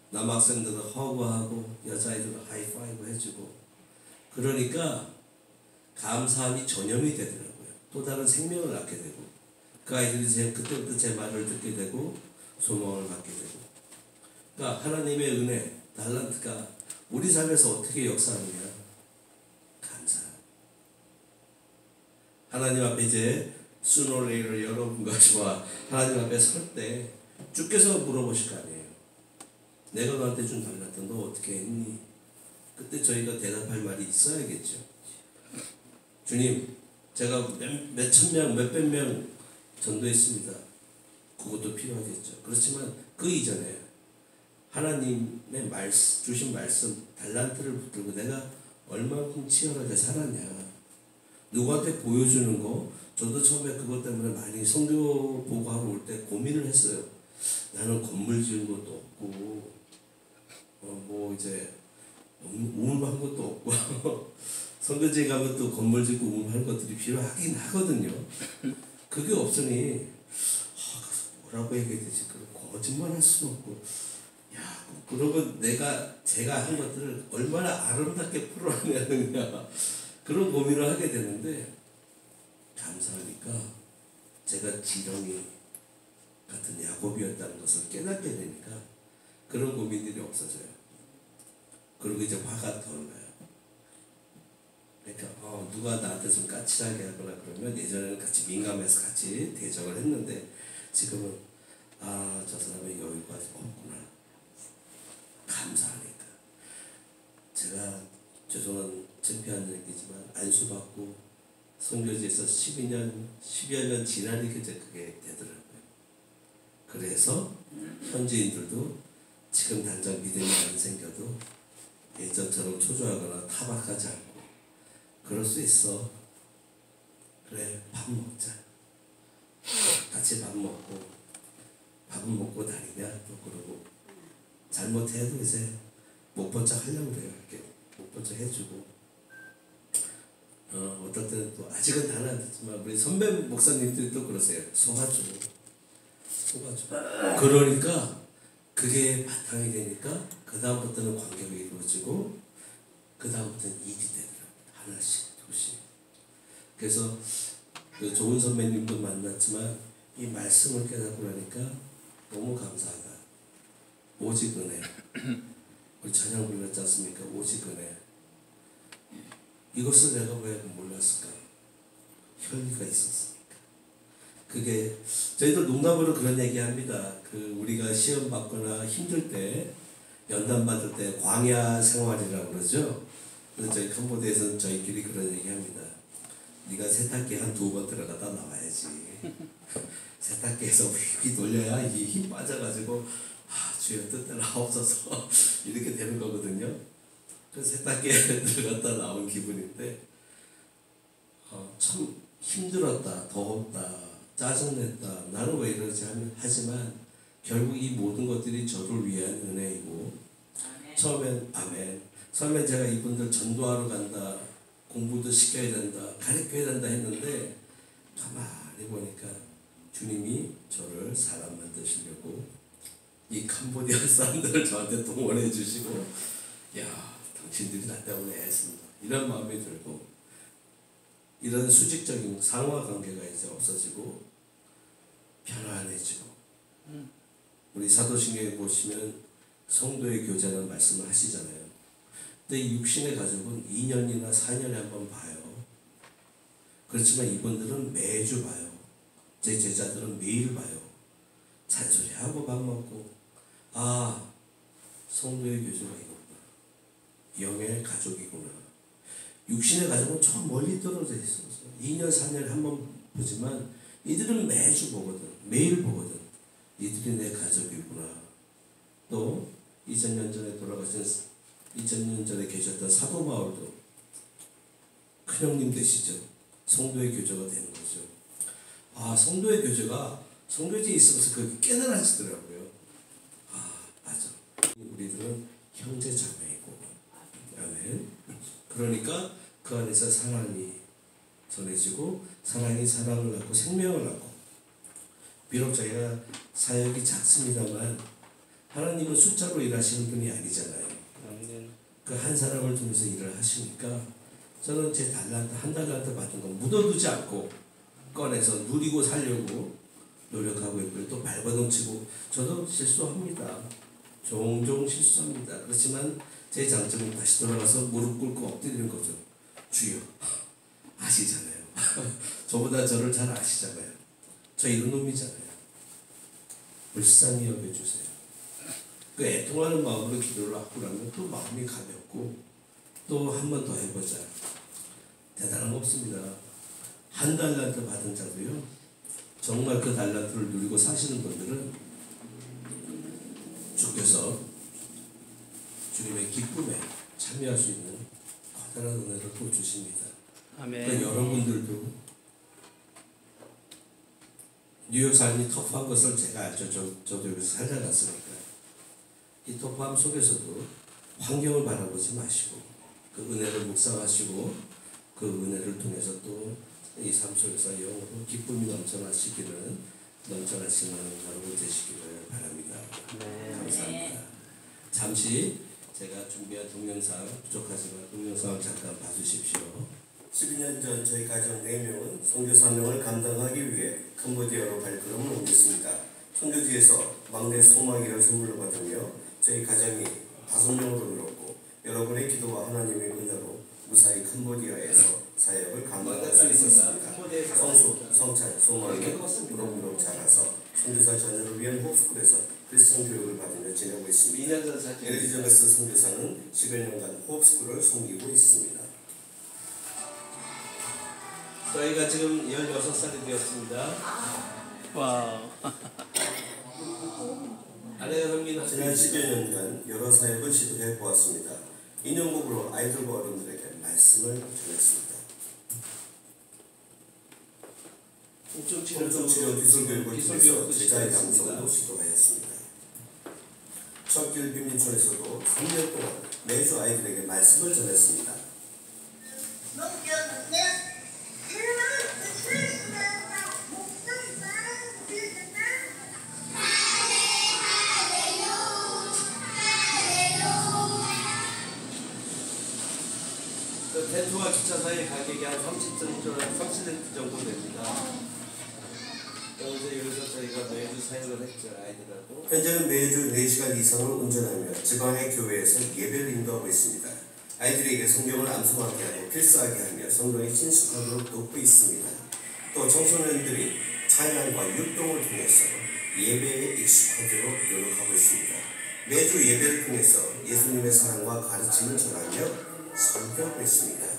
남학생들은 허구하고 여자아이들은 하이파이브 해주고 그러니까 감사함이 전염이 되더라고요. 또 다른 생명을 낳게 되고 그 아이들이 그때부터 제 말을 듣게 되고 소망을 갖게 되고 그러니까 하나님의 은혜, 달란트가 우리 삶에서 어떻게 역사하느냐? 감사. 하나님 앞에 이제 sooner or later 여러분과 저와 하나님 앞에 설 때 주께서 물어보실 거 아니에요. 내가 너한테 준 달란트 너 어떻게 했니? 그때 저희가 대답할 말이 있어야겠죠. 주님, 제가 몇천 명, 몇백 명 전도했습니다. 그것도 필요하겠죠. 그렇지만 그 이전에 하나님의 주신 말씀, 달란트를 붙들고 내가 얼마큼 치열하게 살았냐. 누구한테 보여주는 거, 저도 처음에 그것 때문에 많이 선교 보고하러 올 때 고민을 했어요. 나는 건물 지은 것도 없고, 우물한 것도 없고, 선교지에 가면 또 건물 짓고 우물한 것들이 필요하긴 하거든요. 그게 없으니, 뭐라고 얘기해야 되지? 거짓말 할 수는 없고, 그러고 제가 한 것들을 얼마나 아름답게 풀어내느냐, 그런 고민을 하게 되는데, 감사하니까 제가 지렁이 같은 야곱이었다는 것을 깨닫게 되니까 그런 고민들이 없어져요. 그리고 이제 화가 덜 나요. 그러니까 누가 나한테 좀 까칠하게 하거나 그러면 예전에는 같이 민감해서 같이 대적을 했는데 지금은 저 사람의 여유가 없구나. 감사하니까. 제가 죄송한 창피한 얘기지만 안수받고 선교지에서 10여 년 지나니까 이제 그게 되더라고요. 그래서 현지인들도 지금 당장 믿음이 안 생겨도 예전처럼 초조하거나 타박하지 않고 그럴 수 있어. 그래, 밥 먹자. 같이 밥 먹고 밥은 먹고 다니냐 또 그러고 잘못해도 이제 못 본 척 하려고 그래요. 이렇게 못 본 척 해주고 어떨 때는 또 아직은 다는 안 됐지만 우리 선배 목사님들이 또 그러세요. 속아주고 그러니까 그게 바탕이 되니까 그 다음부터는 관계가 이루어지고 그 다음부터는 일이 되더라고요. 하나씩 둘씩. 그래서 그 좋은 선배님도 만났지만 이 말씀을 깨닫고 나니까 너무 감사하다. 오직 은혜. 우리 찬양 불렀지 않습니까? 오직은혜. 이것을 내가 왜 몰랐을까? 혈기가 있었으니까. 그게 저희들 농담으로 그런 얘기합니다. 우리가 시험 받거나 힘들 때 연단 받을 때 광야 생활이라고 그러죠. 그래서 저희 캄보디아에서는 저희끼리 그런 얘기합니다. 네가 세탁기 한 2번 들어가다 나와야지. 세탁기에서 휙 돌려야 이 힘 빠져가지고 주여 뜻대로 하옵소서 이렇게 되는 거거든요. 그 세탁기에 들어갔다 나온 기분인데 참 힘들었다, 더웠다, 짜증냈다, 나는 왜 이러지 하지만 결국 이 모든 것들이 저를 위한 은혜이고 처음엔 제가 이분들 전도하러 간다, 공부도 시켜야 된다, 가르쳐야 된다 했는데 가만히 보니까 주님이 저를 사람 만드시려고 이 캄보디아 사람들을 저한테 동원해 주시고 야 당신들이 나 때문에 애쓴다 이런 마음이 들고 이런 수직적인 상호관계가 이제 없어지고 편안해지고 우리 사도신경에 보시면 성도의 교제라는 말씀을 하시잖아요. 근데 이 육신의 가족은 2년이나 4년에 한 번 봐요. 그렇지만 이분들은 매주 봐요. 제 제자들은 매일 봐요. 잔소리하고 밥 먹고 성도의 교제가 이거구나. 영의 가족이구나. 육신의 가족은 저 멀리 떨어져 있어서 2년 4년에 한 번 보지만 이들은 매주 보거든. 매일 보거든. 이들이 내 가족이구나. 또 2000년 전에 돌아가신 2000년 전에 계셨던 사도 바울도 큰형님 되시죠. 성도의 교제가 되는 거죠. 성도의 교제가 성교제에 있으면서 그게 깨달아지더라고요. 맞아. 우리들은 형제 자매이고. 아멘. 그러니까 그 안에서 사랑이 전해지고 사랑이 사랑을 낳고 생명을 낳고 비록 저희가 사역이 작습니다만 하나님은 숫자로 일하시는 분이 아니잖아요. 그 한 사람을 통해서 일을 하시니까 저는 제 달란트 한 달란트 받은 거 묻어두지 않고 꺼내서 누리고 살려고 노력하고 있고요. 또 발버둥치고 저도 실수합니다. 종종 실수합니다. 그렇지만 제 장점은 다시 돌아가서 무릎 꿇고 엎드리는 거죠. 주여 아시잖아요. 저보다 저를 잘 아시잖아요. 저 이런 놈이잖아요. 불쌍히 여겨주세요. 그 애통하는 마음으로 기도를 하고 나면 또 마음이 가볍고 또 한 번 더 해보자. 대단한 거 없습니다. 한 달란트 받은 자도요. 정말 그 달란트를 누리고 사시는 분들은 주께서 주님의 기쁨에 참여할 수 있는 커다란 은혜를 또 주십니다. 아멘. 그러니까 여러분들도 뉴욕 삶이 터프한 것을 제가 알죠. 저도 여기서 살아갔으니까. 이 터프함 속에서도 환경을 바라보지 마시고 그 은혜를 묵상하시고 그 은혜를 통해서 또 이 삶 속에서 영으로 기쁨이 넘쳐나시는 여러분 되시기를 바랍니다. 네. 감사합니다. 잠시 제가 준비한 동영상 부족하지만 동영상을 잠깐 봐주십시오. 12년 전 저희 가정 4명은 선교 사명을 감당하기 위해 캄보디아로 발걸음을 옮겼습니다. 선교지에서 막내 소망이를 선물로 받으며 저희 가정이 5명으로 늘었고 여러분의 기도와 하나님의 은혜로 무사히 캄보디아에서 사역을 감당할 수 있었습니다. 성수, 성찬, 소망이 무럭무럭 자라서 선교사 자녀를 위한 호흡스쿨에서 크리스천 교육을 받으며 지내고 있습니다. 에르디저메스 선교사는 10여 년간 호흡스쿨을 섬기고 있습니다. 저희가 지금 16살이 되었습니다. 와우. 아내가 섬긴 지난 10여 년간 여러 사역을 시도해 보았습니다. 인용곡으로 아이들과 어린이들에게 말씀을 전했습니다. 통증치료 기술교육을 통해서 제자의 감성도 시도하였습니다. 첫길 빈민촌에서도 3년 동안 매주 아이들에게 말씀을 전했습니다. 텐트와 기차 사이 가격이 한 30% 정도 됩니다. 그래서 여기서 저희가 매주 사역을 했죠. 아이들하고. 현재는 매주 4시간 이상을 운전하며 지방의 교회에서 예배를 인도하고 있습니다. 아이들에게 성경을 암송하게 하고 필사하게 하며 성경에 친숙하도록 돕고 있습니다. 또 청소년들이 찬양과 율동을 통해서 예배에 익숙하도록 노력하고 있습니다. 매주 예배를 통해서 예수님의 사랑과 가르침을 전하며 설교하고 있습니다.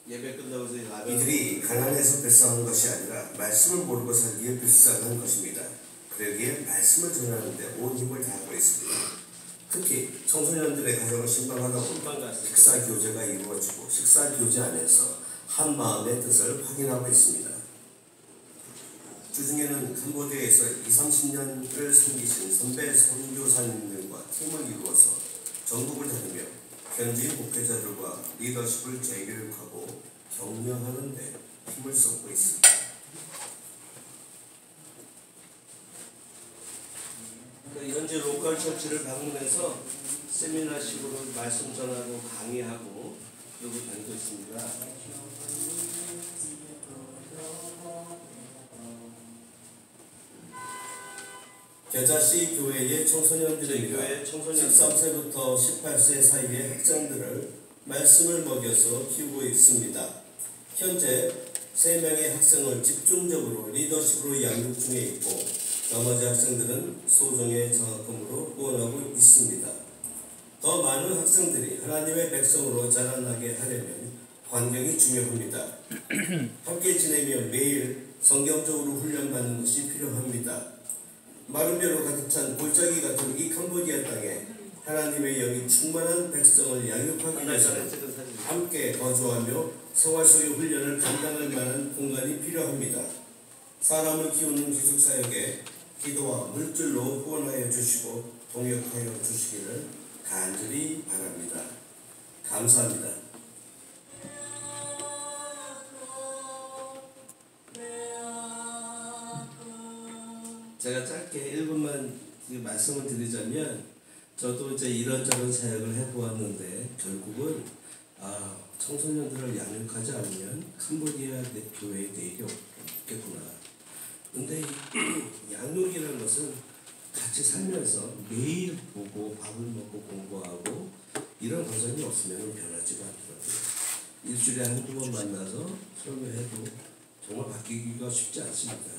예배 끝나고서 이들이 가난해서 불쌍한 것이 아니라 말씀을 모르고 살기에 불쌍한 것입니다. 그러기에 말씀을 전하는데 온 힘을 다하고 있습니다. 특히 청소년들의 가정을 신방하다 식사 교제가 이루어지고 식사 교제 안에서 한 마음의 뜻을 확인하고 있습니다. 주중에는 캄보디아에서 20-30년을 섬기신 선배 선교사님들과 팀을 이루어서 전국을 다니며 현지 목회자들과 리더십을 재교육하고 격려하는 데 힘을 쏟고 있습니다. 현재 로컬 처치를 방문해서 세미나식으로 말씀 전하고 강의하고 그러고 다니고 있습니다. 겨자씨 교회의 청소년들은 교회 청소년 13세부터 18세 사이의 학생들을 말씀을 먹여서 키우고 있습니다. 현재 3명의 학생을 집중적으로 리더십으로 양육 중에 있고 나머지 학생들은 소정의 장학금으로 후원하고 있습니다. 더 많은 학생들이 하나님의 백성으로 자라나게 하려면 환경이 중요합니다. 함께 지내며 매일 성경적으로 훈련받는 것이 필요합니다. 마른 뼈로 가득 찬 골짜기 같은 이 캄보디아 땅에 하나님의 영이 충만한 백성을 양육하기 위해서는 함께 거주하며 생활 속의 훈련을 감당할 만한 공간이 필요합니다. 사람을 키우는 기숙사역에 기도와 물질로 후원하여 주시고 동역하여 주시기를 간절히 바랍니다. 감사합니다. 제가 짧게 1분만 말씀을 드리자면 저도 이제 이런저런 사역을 해보았는데 결국은 청소년들을 양육하지 않으면 캄보디아 교회에 내일이 없겠구나. 근데 양육이라는 것은 같이 살면서 매일 보고 밥을 먹고 공부하고 이런 과정이 없으면 변하지가 않더라고요. 일주일에 한두 번 만나서 설교해도 정말 바뀌기가 쉽지 않습니다.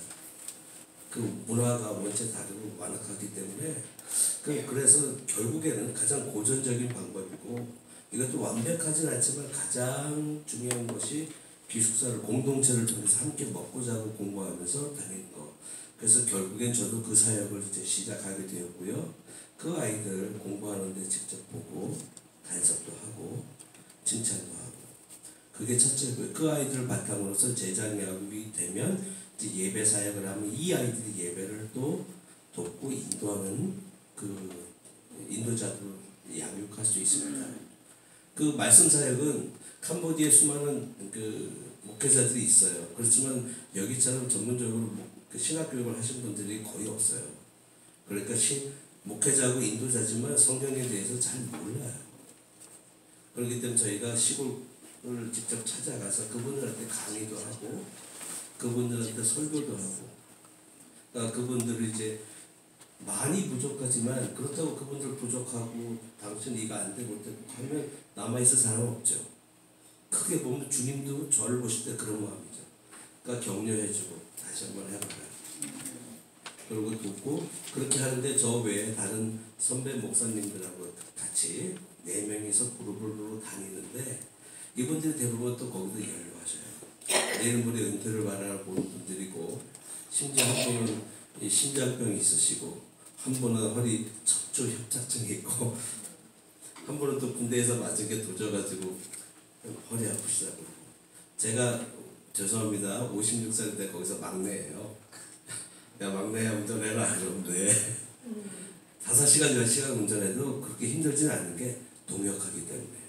그 문화가 원체 다르고 완악하기 때문에 그래서 결국에는 가장 고전적인 방법이고 이것도 완벽하진 않지만 가장 중요한 것이 기숙사를 공동체를 통해서 함께 먹고 자고 공부하면서 다니는 거. 그래서 결국엔 저도 그 사역을 이제 시작하게 되었고요. 그 아이들 공부하는 데 직접 보고 간섭도 하고 칭찬도 하고 그게 첫째고요. 그 아이들을 바탕으로서 재장약이 되면 이제 예배 사역을 하면 이 아이들이 예배를 또 돕고 인도하는 그 인도자들 양육할 수 있습니다. 그 말씀 사역은 캄보디아에 수많은 그 목회자들이 있어요. 그렇지만 여기처럼 전문적으로 그 신학교육을 하신 분들이 거의 없어요. 그러니까 목회자고 인도자지만 성경에 대해서 잘 몰라요. 그렇기 때문에 저희가 시골을 직접 찾아가서 그분들한테 강의도 하고 그분들한테 설교도 하고 그러니까 그분들을 이제 많이 부족하지만 그렇다고 그분들 부족하고 당신 이거 안 되고 못되고 하면 남아있을 사람은 없죠. 크게 보면 주님도 저를 보실 때 그런 마음이죠. 그러니까 격려해주고 다시 한번 해봐라. 그리고 돕고 그렇게 하는데 저 외에 다른 선배 목사님들하고 같이 4명이서 그룹으로 다니는데 이분들이 대부분 또 거기도 연루하셔요. 내일 모레 은퇴를 바라보는 분들이고 심지어 한 분은 심장병이 있으시고 한 분은 허리 척추 협착증이 있고 한 분은 또 군대에서 맞은 게 도져가지고 허리 아프시다고. 제가 죄송합니다. 56살인데 거기서 막내예요. 야 막내야 운전해라 이러는데 5시간 10시간 운전해도 그렇게 힘들지는 않은 게 동역하기 때문에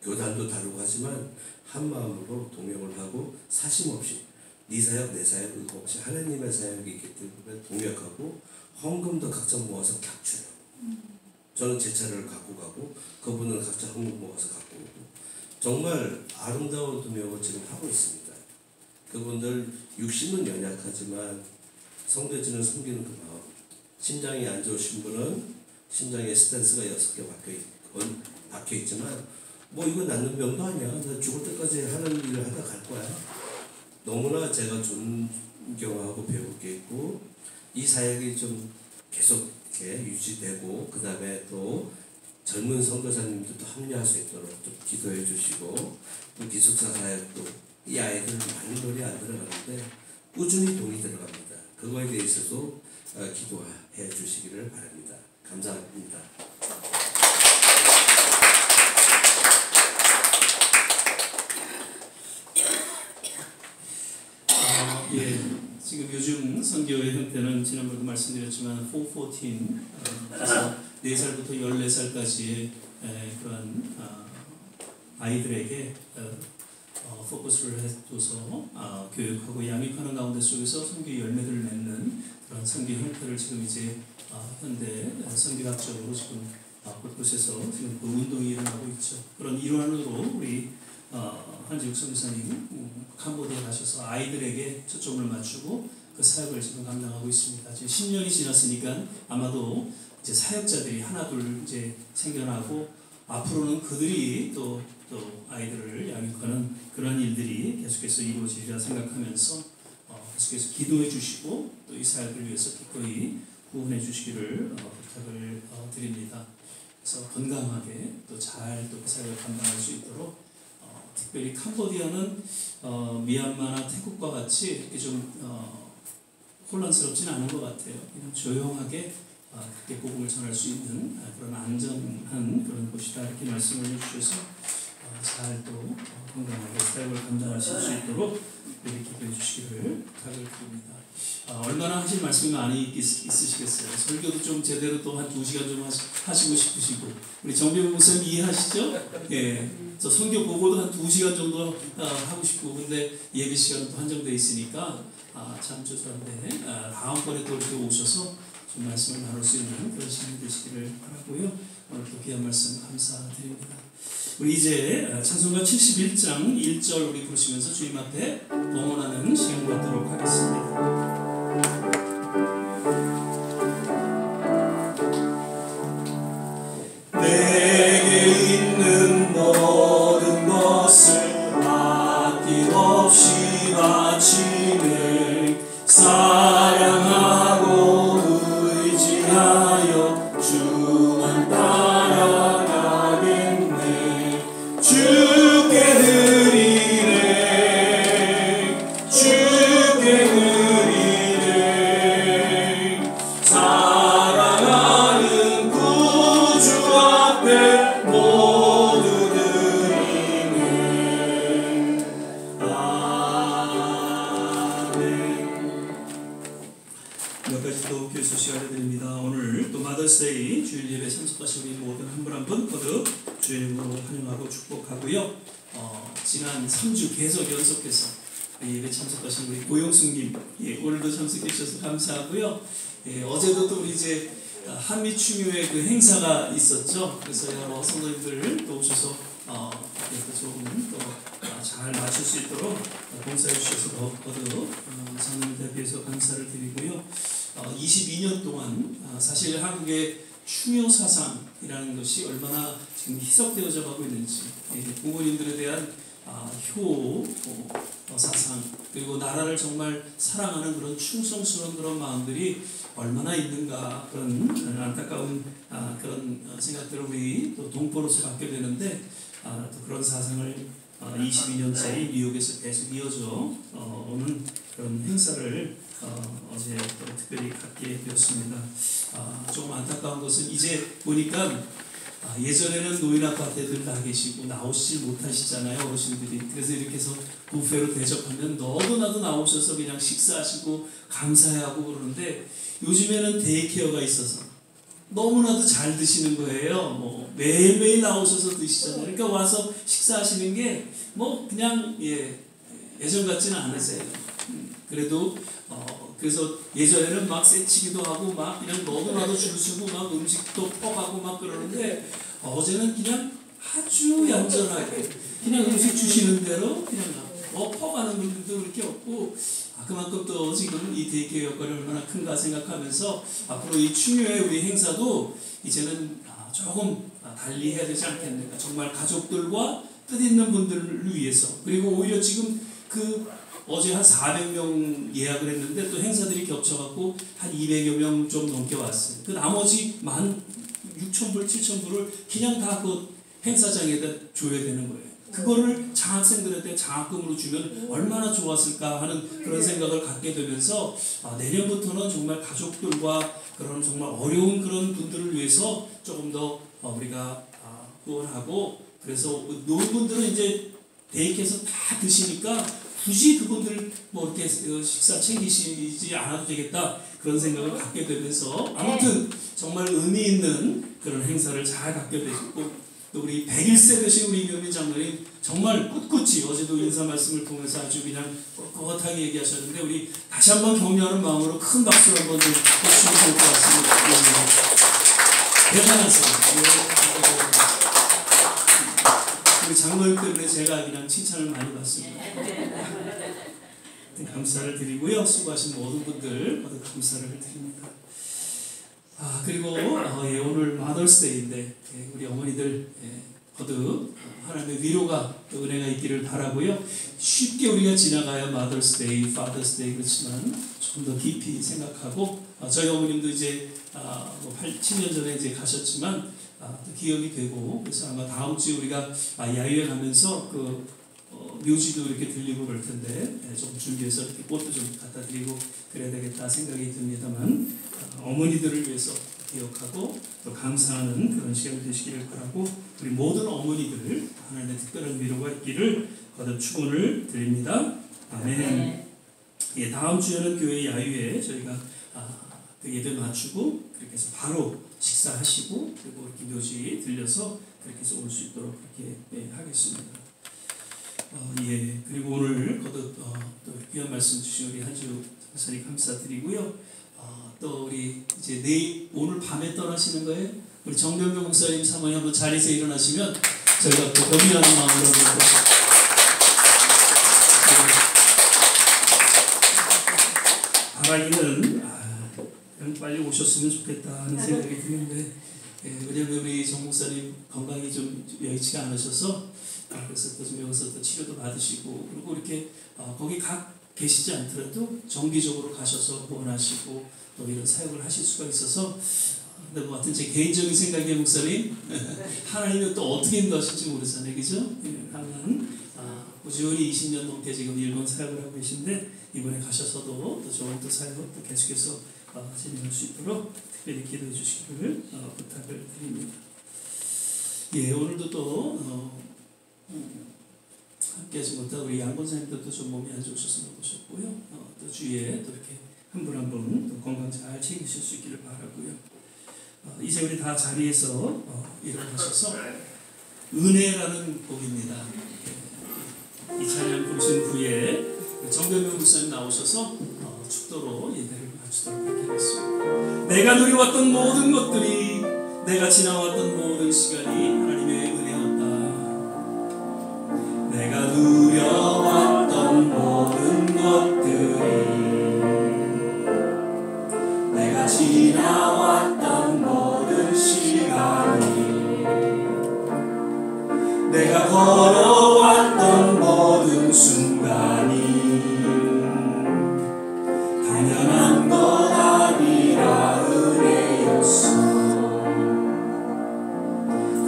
교단도 다르고 하지만 한 마음으로 동역을 하고 사심 없이 네 사역 내 사역 없이 하나님의 사역이 있기 때문에 동역하고 헌금도 각자 모아서 격주해요. 저는 제 차를 갖고 가고 그분은 각자 한국 모아서 갖고 오고 정말 아름다운 동역을 지금 하고 있습니다. 그분들 육신은 연약하지만 성도진을 섬기는 그 마음, 심장이 안 좋으신 분은 심장에 스탠스가 6개 박혀 있지만 뭐 이거 낫는 병도 아니야. 나 죽을 때까지 하는 일을 하다 갈 거야. 너무나 제가 존경하고 배울 게 있고 이 사역이 좀 계속 이렇게 유지되고 그 다음에 또 젊은 선교사님들도 합류할 수 있도록 좀 기도해 주시고 또 기숙사 사역도 이 아이들 많은 돈이 안 들어가는데 꾸준히 돈이 들어갑니다. 그거에 대해서도 기도해 주시기를 바랍니다. 감사합니다. 예, 지금 요즘 선교의 형태는 지난번에도 말씀드렸지만 414 그래서 4살부터 14살까지의 그런 아이들에게 포커스를 해줘서 교육하고 양육하는 가운데 속에서 선교 열매들을 맺는 그런 선교 형태를 지금 이제 현대 선교학적으로 지금 곳곳에서 지금 그 운동이 일어나고 있죠. 그런 일환으로 우리 한지욱 선교사님 캄보디아 가셔서 아이들에게 초점을 맞추고 그 사역을 지금 감당하고 있습니다. 지금 10년이 지났으니까 아마도 이제 사역자들이 하나둘 이제 생겨나고 앞으로는 그들이 또 아이들을 양육하는 그런 일들이 계속해서 이루어지리라 생각하면서 계속해서 기도해 주시고 또 이 사역을 위해서 기꺼이 후원해 주시기를 부탁을 드립니다. 그래서 건강하게 또 잘 또 그 사역을 감당할 수 있도록 특별히 캄보디아는 미얀마나 태국과 같이 이렇게 좀 혼란스럽지는 않은 것 같아요. 그냥 조용하게 그렇게 복음을 전할 수 있는 그런 안전한 그런 곳이다 이렇게 말씀을 해주셔서 잘 또 건강하게 사역을 감당하실 수 있도록 이렇게 기도해 주시기를 부탁을 드립니다. 얼마나 하실 말씀이 많이 있으시겠어요. 설교도 좀 제대로 또 한 2시간 좀 하시고 싶으시고 우리 정병훈 목사님 이해하시죠? 예, 저 선교 보고도 한 2시간 정도 하고 싶고 근데 예배 시간은 또 한정되어 있으니까 참 죄송한데 다음번에 또 이렇게 오셔서 좀 말씀을 나눌 수 있는 그런 시간이 되시기를 바라고요. 오늘 또 귀한 말씀 감사드립니다. 우리 이제 찬송가 71장 1절 우리 부르시면서 주님 앞에 봉헌하는 시간 갖도록 하겠습니다. 내게 있는 모든 것을 아낌없이 바치네 사랑하고 의지하여 주만 따라가겠네 주께 드리네 주께 드리네 사랑하는 구주 앞에 모두 드리네 아멘. 몇 가지 또 교수 시간을 드립니다. 오늘 또 마더스데이 주일 예배 참석하신 우리 모든 한 분 한 분 모두 주의 이름으로 환영하고 축복하고요. 지난 3주 계속 연속해서 예배 참석하신 우리 고영숙님 오늘도 참석해 주셔서 감사하고요. 어제도 또 우리 이제 한미 충유의 그 행사가 있었죠. 그래서 여러 성도님들 또 오셔서 조금 또 잘 마칠 수 있도록 봉사해 주셔서 더욱 저는 대비해서 감사를 드리고요. 22년 동안 사실 한국의 충효 사상이라는 것이 얼마나 지금 희석되어져 가고 있는지 부모님들에 대한 효 사상 그리고 나라를 정말 사랑하는 그런 충성스러운 그런 마음들이 얼마나 있는가 그런 안타까운 그런 생각들을 우리 또 동포로서 갖게 되는데 또 그런 사상을 22년째 뉴욕에서 계속 이어져 오는 그런 행사를 어제 또 특별히 갖게 되었습니다. 조금 안타까운 것은 이제 보니까 예전에는 노인 아파트들 다 계시고 나오시질 못하시잖아요 어르신들이. 그래서 이렇게 해서 뷔페로 대접하면 너도나도 나오셔서 그냥 식사하시고 감사해하고 그러는데 요즘에는 데이케어가 있어서 너무나도 잘 드시는 거예요. 뭐 매일매일 나오셔서 드시잖아요. 그러니까 와서 식사하시는 게 뭐 그냥 예전 같지는 않으세요. 그래도 그래서 예전에는 막 새치기도 하고 막 그냥 너도나도 줄 서고 막 음식도 퍼가고 막 그러는데 어제는 그냥 아주 얌전하게 그냥 음식 주시는 대로 그냥 퍼가는 분들도 그렇게 없고 그만큼 또 지금 이 대기의 역할이 얼마나 큰가 생각하면서 앞으로 이 추묘의 우리 행사도 이제는 조금 달리 해야 되지 않겠는가. 정말 가족들과 뜻있는 분들을 위해서 그리고 오히려 지금 어제 한 400명 예약을 했는데 또 행사들이 겹쳐갖고 한 200여 명 좀 넘게 왔어요. 그 나머지 16,000불, 7,000불을 그냥 다 그 행사장에다 줘야 되는 거예요. 그거를 장학생들한테 장학금으로 주면 얼마나 좋았을까 하는 그런 생각을 갖게 되면서 내년부터는 정말 가족들과 그런 정말 어려운 그런 분들을 위해서 조금 더 우리가 후원하고 그래서 노인분들은 이제 대입해서 다 드시니까 굳이 그분들 뭐 이렇게 식사 챙기시지 않아도 되겠다 그런 생각을 갖게 되면서 아무튼 정말 의미 있는 그런 행사를 잘 갖게 되시고 또 우리 101세 되신 우리 이명민 장로님 정말 꿋꿋이 어제도 인사 말씀을 통해서 아주 그냥 뻣뻣하게 얘기하셨는데 우리 다시 한번 격려하는 마음으로 큰 박수를 한번 좀 해주시면 좋을 것 같습니다. 대단하세요. 우리 장로님 때문에 제가 그냥 칭찬을 많이 받습니다. 감사를 드리고요. 수고하신 모든 분들 모두 감사를 드립니다. 그리고 오늘 마더스데이인데 우리 어머니들 거듭 하나님의 위로가 또 은혜가 있기를 바라고요. 쉽게 우리가 지나가야 마더스데이, 파더스데이 그렇지만 좀 더 깊이 생각하고 저희 어머님도 이제 7년 전에 이제 가셨지만 또 기억이 되고 그래서 아마 다음 주에 우리가 야유회 가면서 묘지도 이렇게 들리고 그럴 텐데 좀 준비해서 이렇게 꽃도 좀 갖다 드리고 그래야 되겠다 생각이 듭니다만 어머니들을 위해서 기억하고 또 감사하는 그런 시간이 되시기를 바라고 우리 모든 어머니들 하나님의 특별한 위로가 있기를 거듭 축원을 드립니다. 아멘. 다음 주에는 교회 야유회 저희가 그 예배 마치고 그렇게 해서 바로 식사하시고 그리고 이렇게 묘지 들려서 그렇게 해서 올 수 있도록 그렇게 하겠습니다. 그리고 오늘 거듭 또 귀한 말씀 주신 우리 한주 전사님 감사드리고요. 또 우리 이제 오늘 밤에 떠나시는 거예요. 우리 정명규 목사님 사모님 한번 자리에서 일어나시면 저희가 또 격려하는 마음으로 바라기는 그냥 빨리 오셨으면 좋겠다 하는 생각이 드는데 왜냐하면 우리 정 목사님 건강이 좀 여의치가 않으셔서 그래서 또 좀 여기서 또 치료도 받으시고 그리고 이렇게 거기 계시지 않더라도 정기적으로 가셔서 후원하시고 또 이런 사역을 하실 수가 있어서 근데 뭐 하여튼 제 개인적인 생각에 목사님 하나님이 또 어떻게 인도하실지 모르잖아요, 그죠? 하나님 꾸준히 20년 넘게 지금 일본 사역을 하고 계신데 이번에 가셔서도 또 좋은 또 사역을 또 계속해서 진행할 수 있도록 특별히 기도해 주시기를 부탁을 드립니다. 오늘도 또 함께하지 못한 우리 양 권사님들도 좀 몸이 안 좋으셔서 못 오셨고요. 또 주위에 또 이렇게 한 분 한 분 또 건강 잘 챙기실 수 있기를 바라고요. 이제 우리 다 자리에서 일어나셔서 은혜라는 곡입니다. 이 찬양 부르신 후에 정병명 목사님 나오셔서 축도로 예배를 마치도록 그렇게 하겠습니다. 내가 누려왔던 모든 것들이 내가 지나왔던 모든 시간이 하나님의 은혜였다. 내가 누려왔던 모든 것들이 내가 지나왔던 모든 시간이 내가 걸어왔던 모든 순간이 당연한 것 아니라 은혜였어.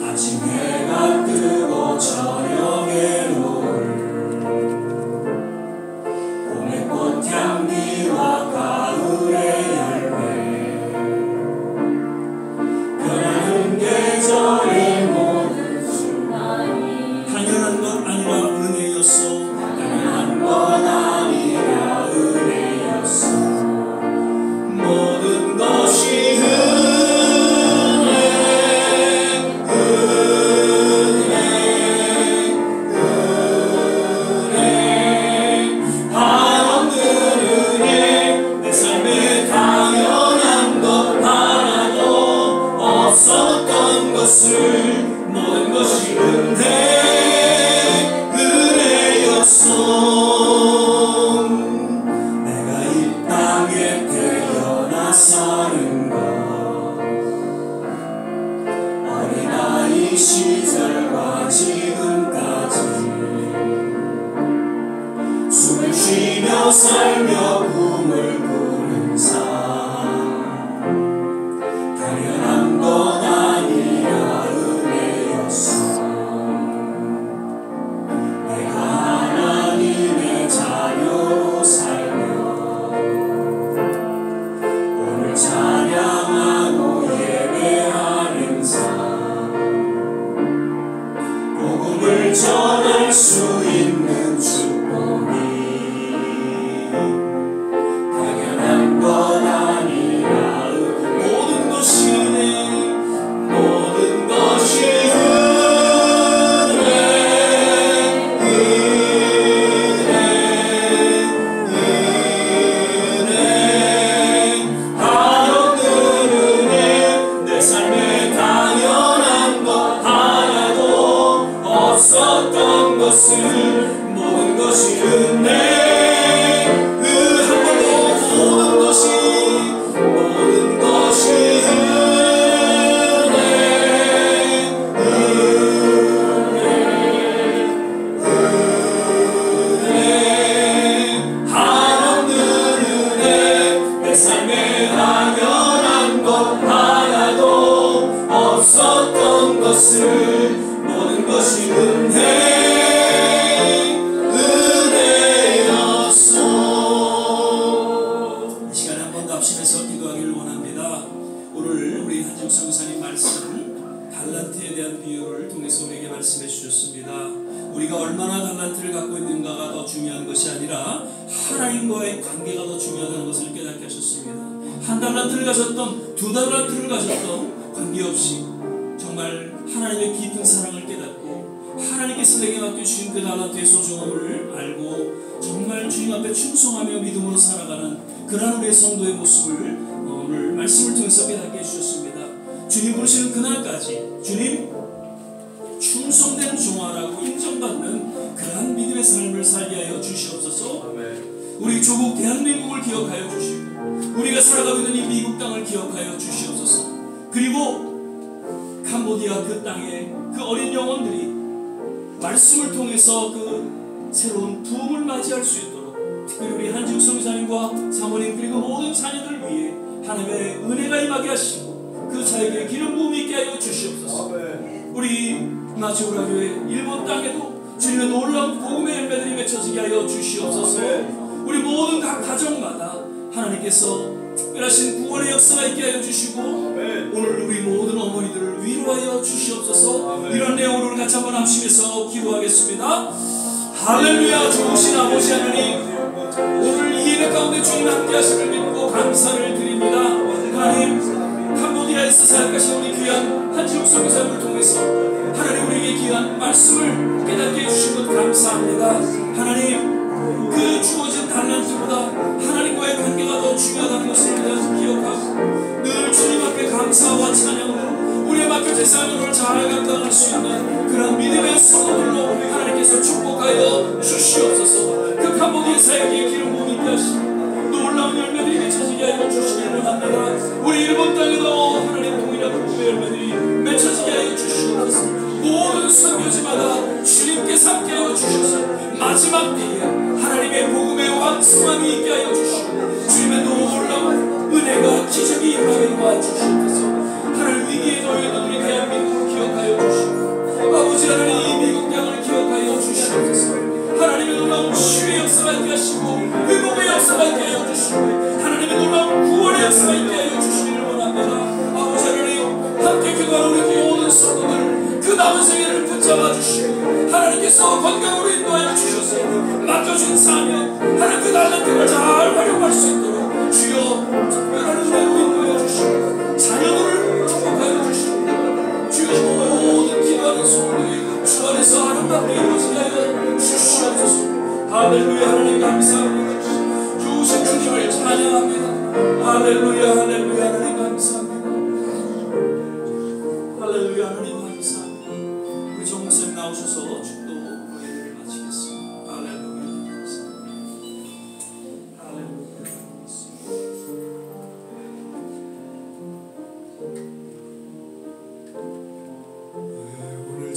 아침 해가 뜨고 저녁에 노을 봄의 꽃향기와 가을의 열매 변하는 계절의 모든 순간이 당연한 것을 모든 것이 은혜였소. 내가 이 땅에 태어나 사는 것 어린아이 시절과 지금까지 숨을 쉬며 살며 꿈을 꾸는 삶 당연한 것 아니야 은혜였어. 내가 하나님의 자녀로 살며 오늘 찬양하고 예배하는 삶 복음을 전할 수 있는 축복이 당연한 것 아니라 모든 것이 모든 것이 은혜 한없는 은혜 내 삶에 당연한 것 하나도 없었던 것을 모든 것이 은혜 모든 것이 한없는 은혜 내 삶에 당연한 것 하나도 없었던 것을 모든 것이 은혜였소. 이 시간에 한 번 더 합심해서 기도하기를 원합니다. 오늘 우리 한지욱 선교사님 말씀 달란트에 대한 비유를 통해서 우리에게 말씀해 주셨습니다. 우리가 얼마나 달란트를 갖고 있는가가 더 중요한 것이 아니라 하나님과의 관계가 더 중요하다는 것을 깨닫게 하셨습니다. 한 달란트를 가졌던 두 달란트를 가졌던 관계없이 정말 하나님의 깊은 사랑을 깨닫고 하나님께서 내게 맡겨주신 그 달란트의 소중함을 알고 정말 주님 앞에 충성하며 믿음으로 살아가는 그러한 우리의 성도의 모습을 오늘 말씀을 통해서 깨닫게 해주셨습니다. 주님 부르시는 그날까지 주님 충성된 종아라고 인정받는 그러한 믿음의 삶을 살게 하여 주시옵소서. 우리 조국 대한민국을 기억하여 주시고 우리가 살아가고 있는 이 미국 땅을 기억하여 주시옵소서. 그리고 캄보디아 그 땅에 그 어린 영혼들이 말씀을 통해서 그 새로운 부흥을 맞이할 수 있도록 특별히 우리 한지욱 선교사님과 사모님 그리고 모든 자녀들 위해 하나님의 은혜가 임하게 하시고 그 자에게 기름 부음이 있게 하여 주시옵소서. 우리 마지오라 교회 일본 땅에도 주님의 놀라운 복음의 열매들이 맺혀지게 하여 주시옵소서. 우리 모든 각 가정마다 하나님께서 특별하신 구원의 역사가 있게 하여 주시고 오늘 우리 모든 어머니들을 위로하여 주시옵소서. 이런 내용으로 같이 한번 합심해서 기도하겠습니다. 할렐루야. 좋으신 아버지 하나님, 오늘 이 예배 가운데 주님 함께 하심을 믿고 감사를 드립니다. 하나님, 캄보디아에서 사역하신 우리 귀한 한지욱 선교사님을 통해서 하나님 우리에게 귀한 말씀을 깨닫게 해주신 것 감사합니다. 하나님, 그 주어진 달란트보다 하나님과의 관계가 더 중요하다는 것을 기억하고 늘 주님 앞에 감사와 찬양으로 우리의 맡겨진 삶을 잘 감당할 수 있는 그런 믿음의 성도들로 하나님께서 축복하여 주시옵소서. 그 캄보디아 사역에 기름 부음이 있게 하시고 놀라운 열매들이 맺혀지게 하여 주시기를 원합니다. 우리 일본 땅에도 하나님 동일한 복음의 열매들이 맺혀지게 하여 주시옵소서. 모든 선교지마다 주님께서 함께 하여 주셔서 마지막 때에 하나님의 복음의 왕성함이 있게 하여 주시고 주님의 놀라운 은혜가 기적이 임하게 도와주시옵소서. 하나님 위기에 놓여 있는 우리 대한민국을 기억하여 주시고 아버지 하나님 이 미국 땅을 기억하여 주시옵소서. 하나님의 놀라운 치유의 역사가 있게 하시고 회복의 역사가 있게 하여 주시고 하나님의 놀라운 구원의 역사가 있게 하여 주시기를 원합니다. 아버지 하나님 함께 기도하는 우리 모든 성도들 그 남은 생애를 붙잡아 주시고 하나님께서 건강으로 인도하여 주셔서 맡겨준 사명 하나님 그 달란트를 잘 활용할 수 있도록 주여 특별한 은혜로 인도하여 주시고 자녀들을 축복하여 주시고 주여 모든 기도하는 소원들이 주 안에서 아름답게 이루어지게 하여 주시옵소서. 할렐루야. 하나님 감사합니다. 좋으신 주님을 찬양합니다. 할렐루야. 할렐루야. 하나님 감사합니다. 할렐루야.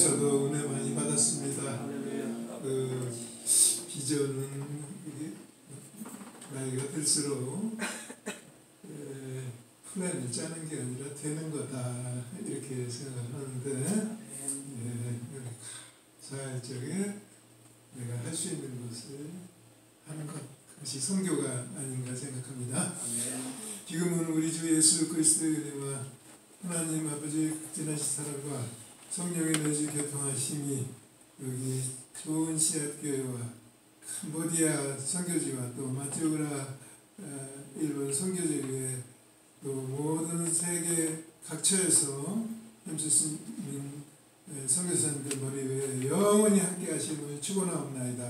저도 은혜 많이 받았습니다. 할렐루야. 그 비전은 이게 나이가 들수록 플랜을 짜는 게 아니라 되는 거다 이렇게 생각하는데 자발적에 내가 할 수 있는 것을 하는 것, 그것이 선교가 아닌가 생각합니다. 지금은 우리 주 예수 그리스도의 은혜와 하나님 아버지의 극진하신 사랑과 성령의 내주 교통하심이 여기 좋은 씨앗교회와 캄보디아 선교지와 또 마티오라 일본 선교지에 또 모든 세계 각처에서 힘쓰신 선교사님들 머리 위에 영원히 함께 하심을 축원하옵나이다.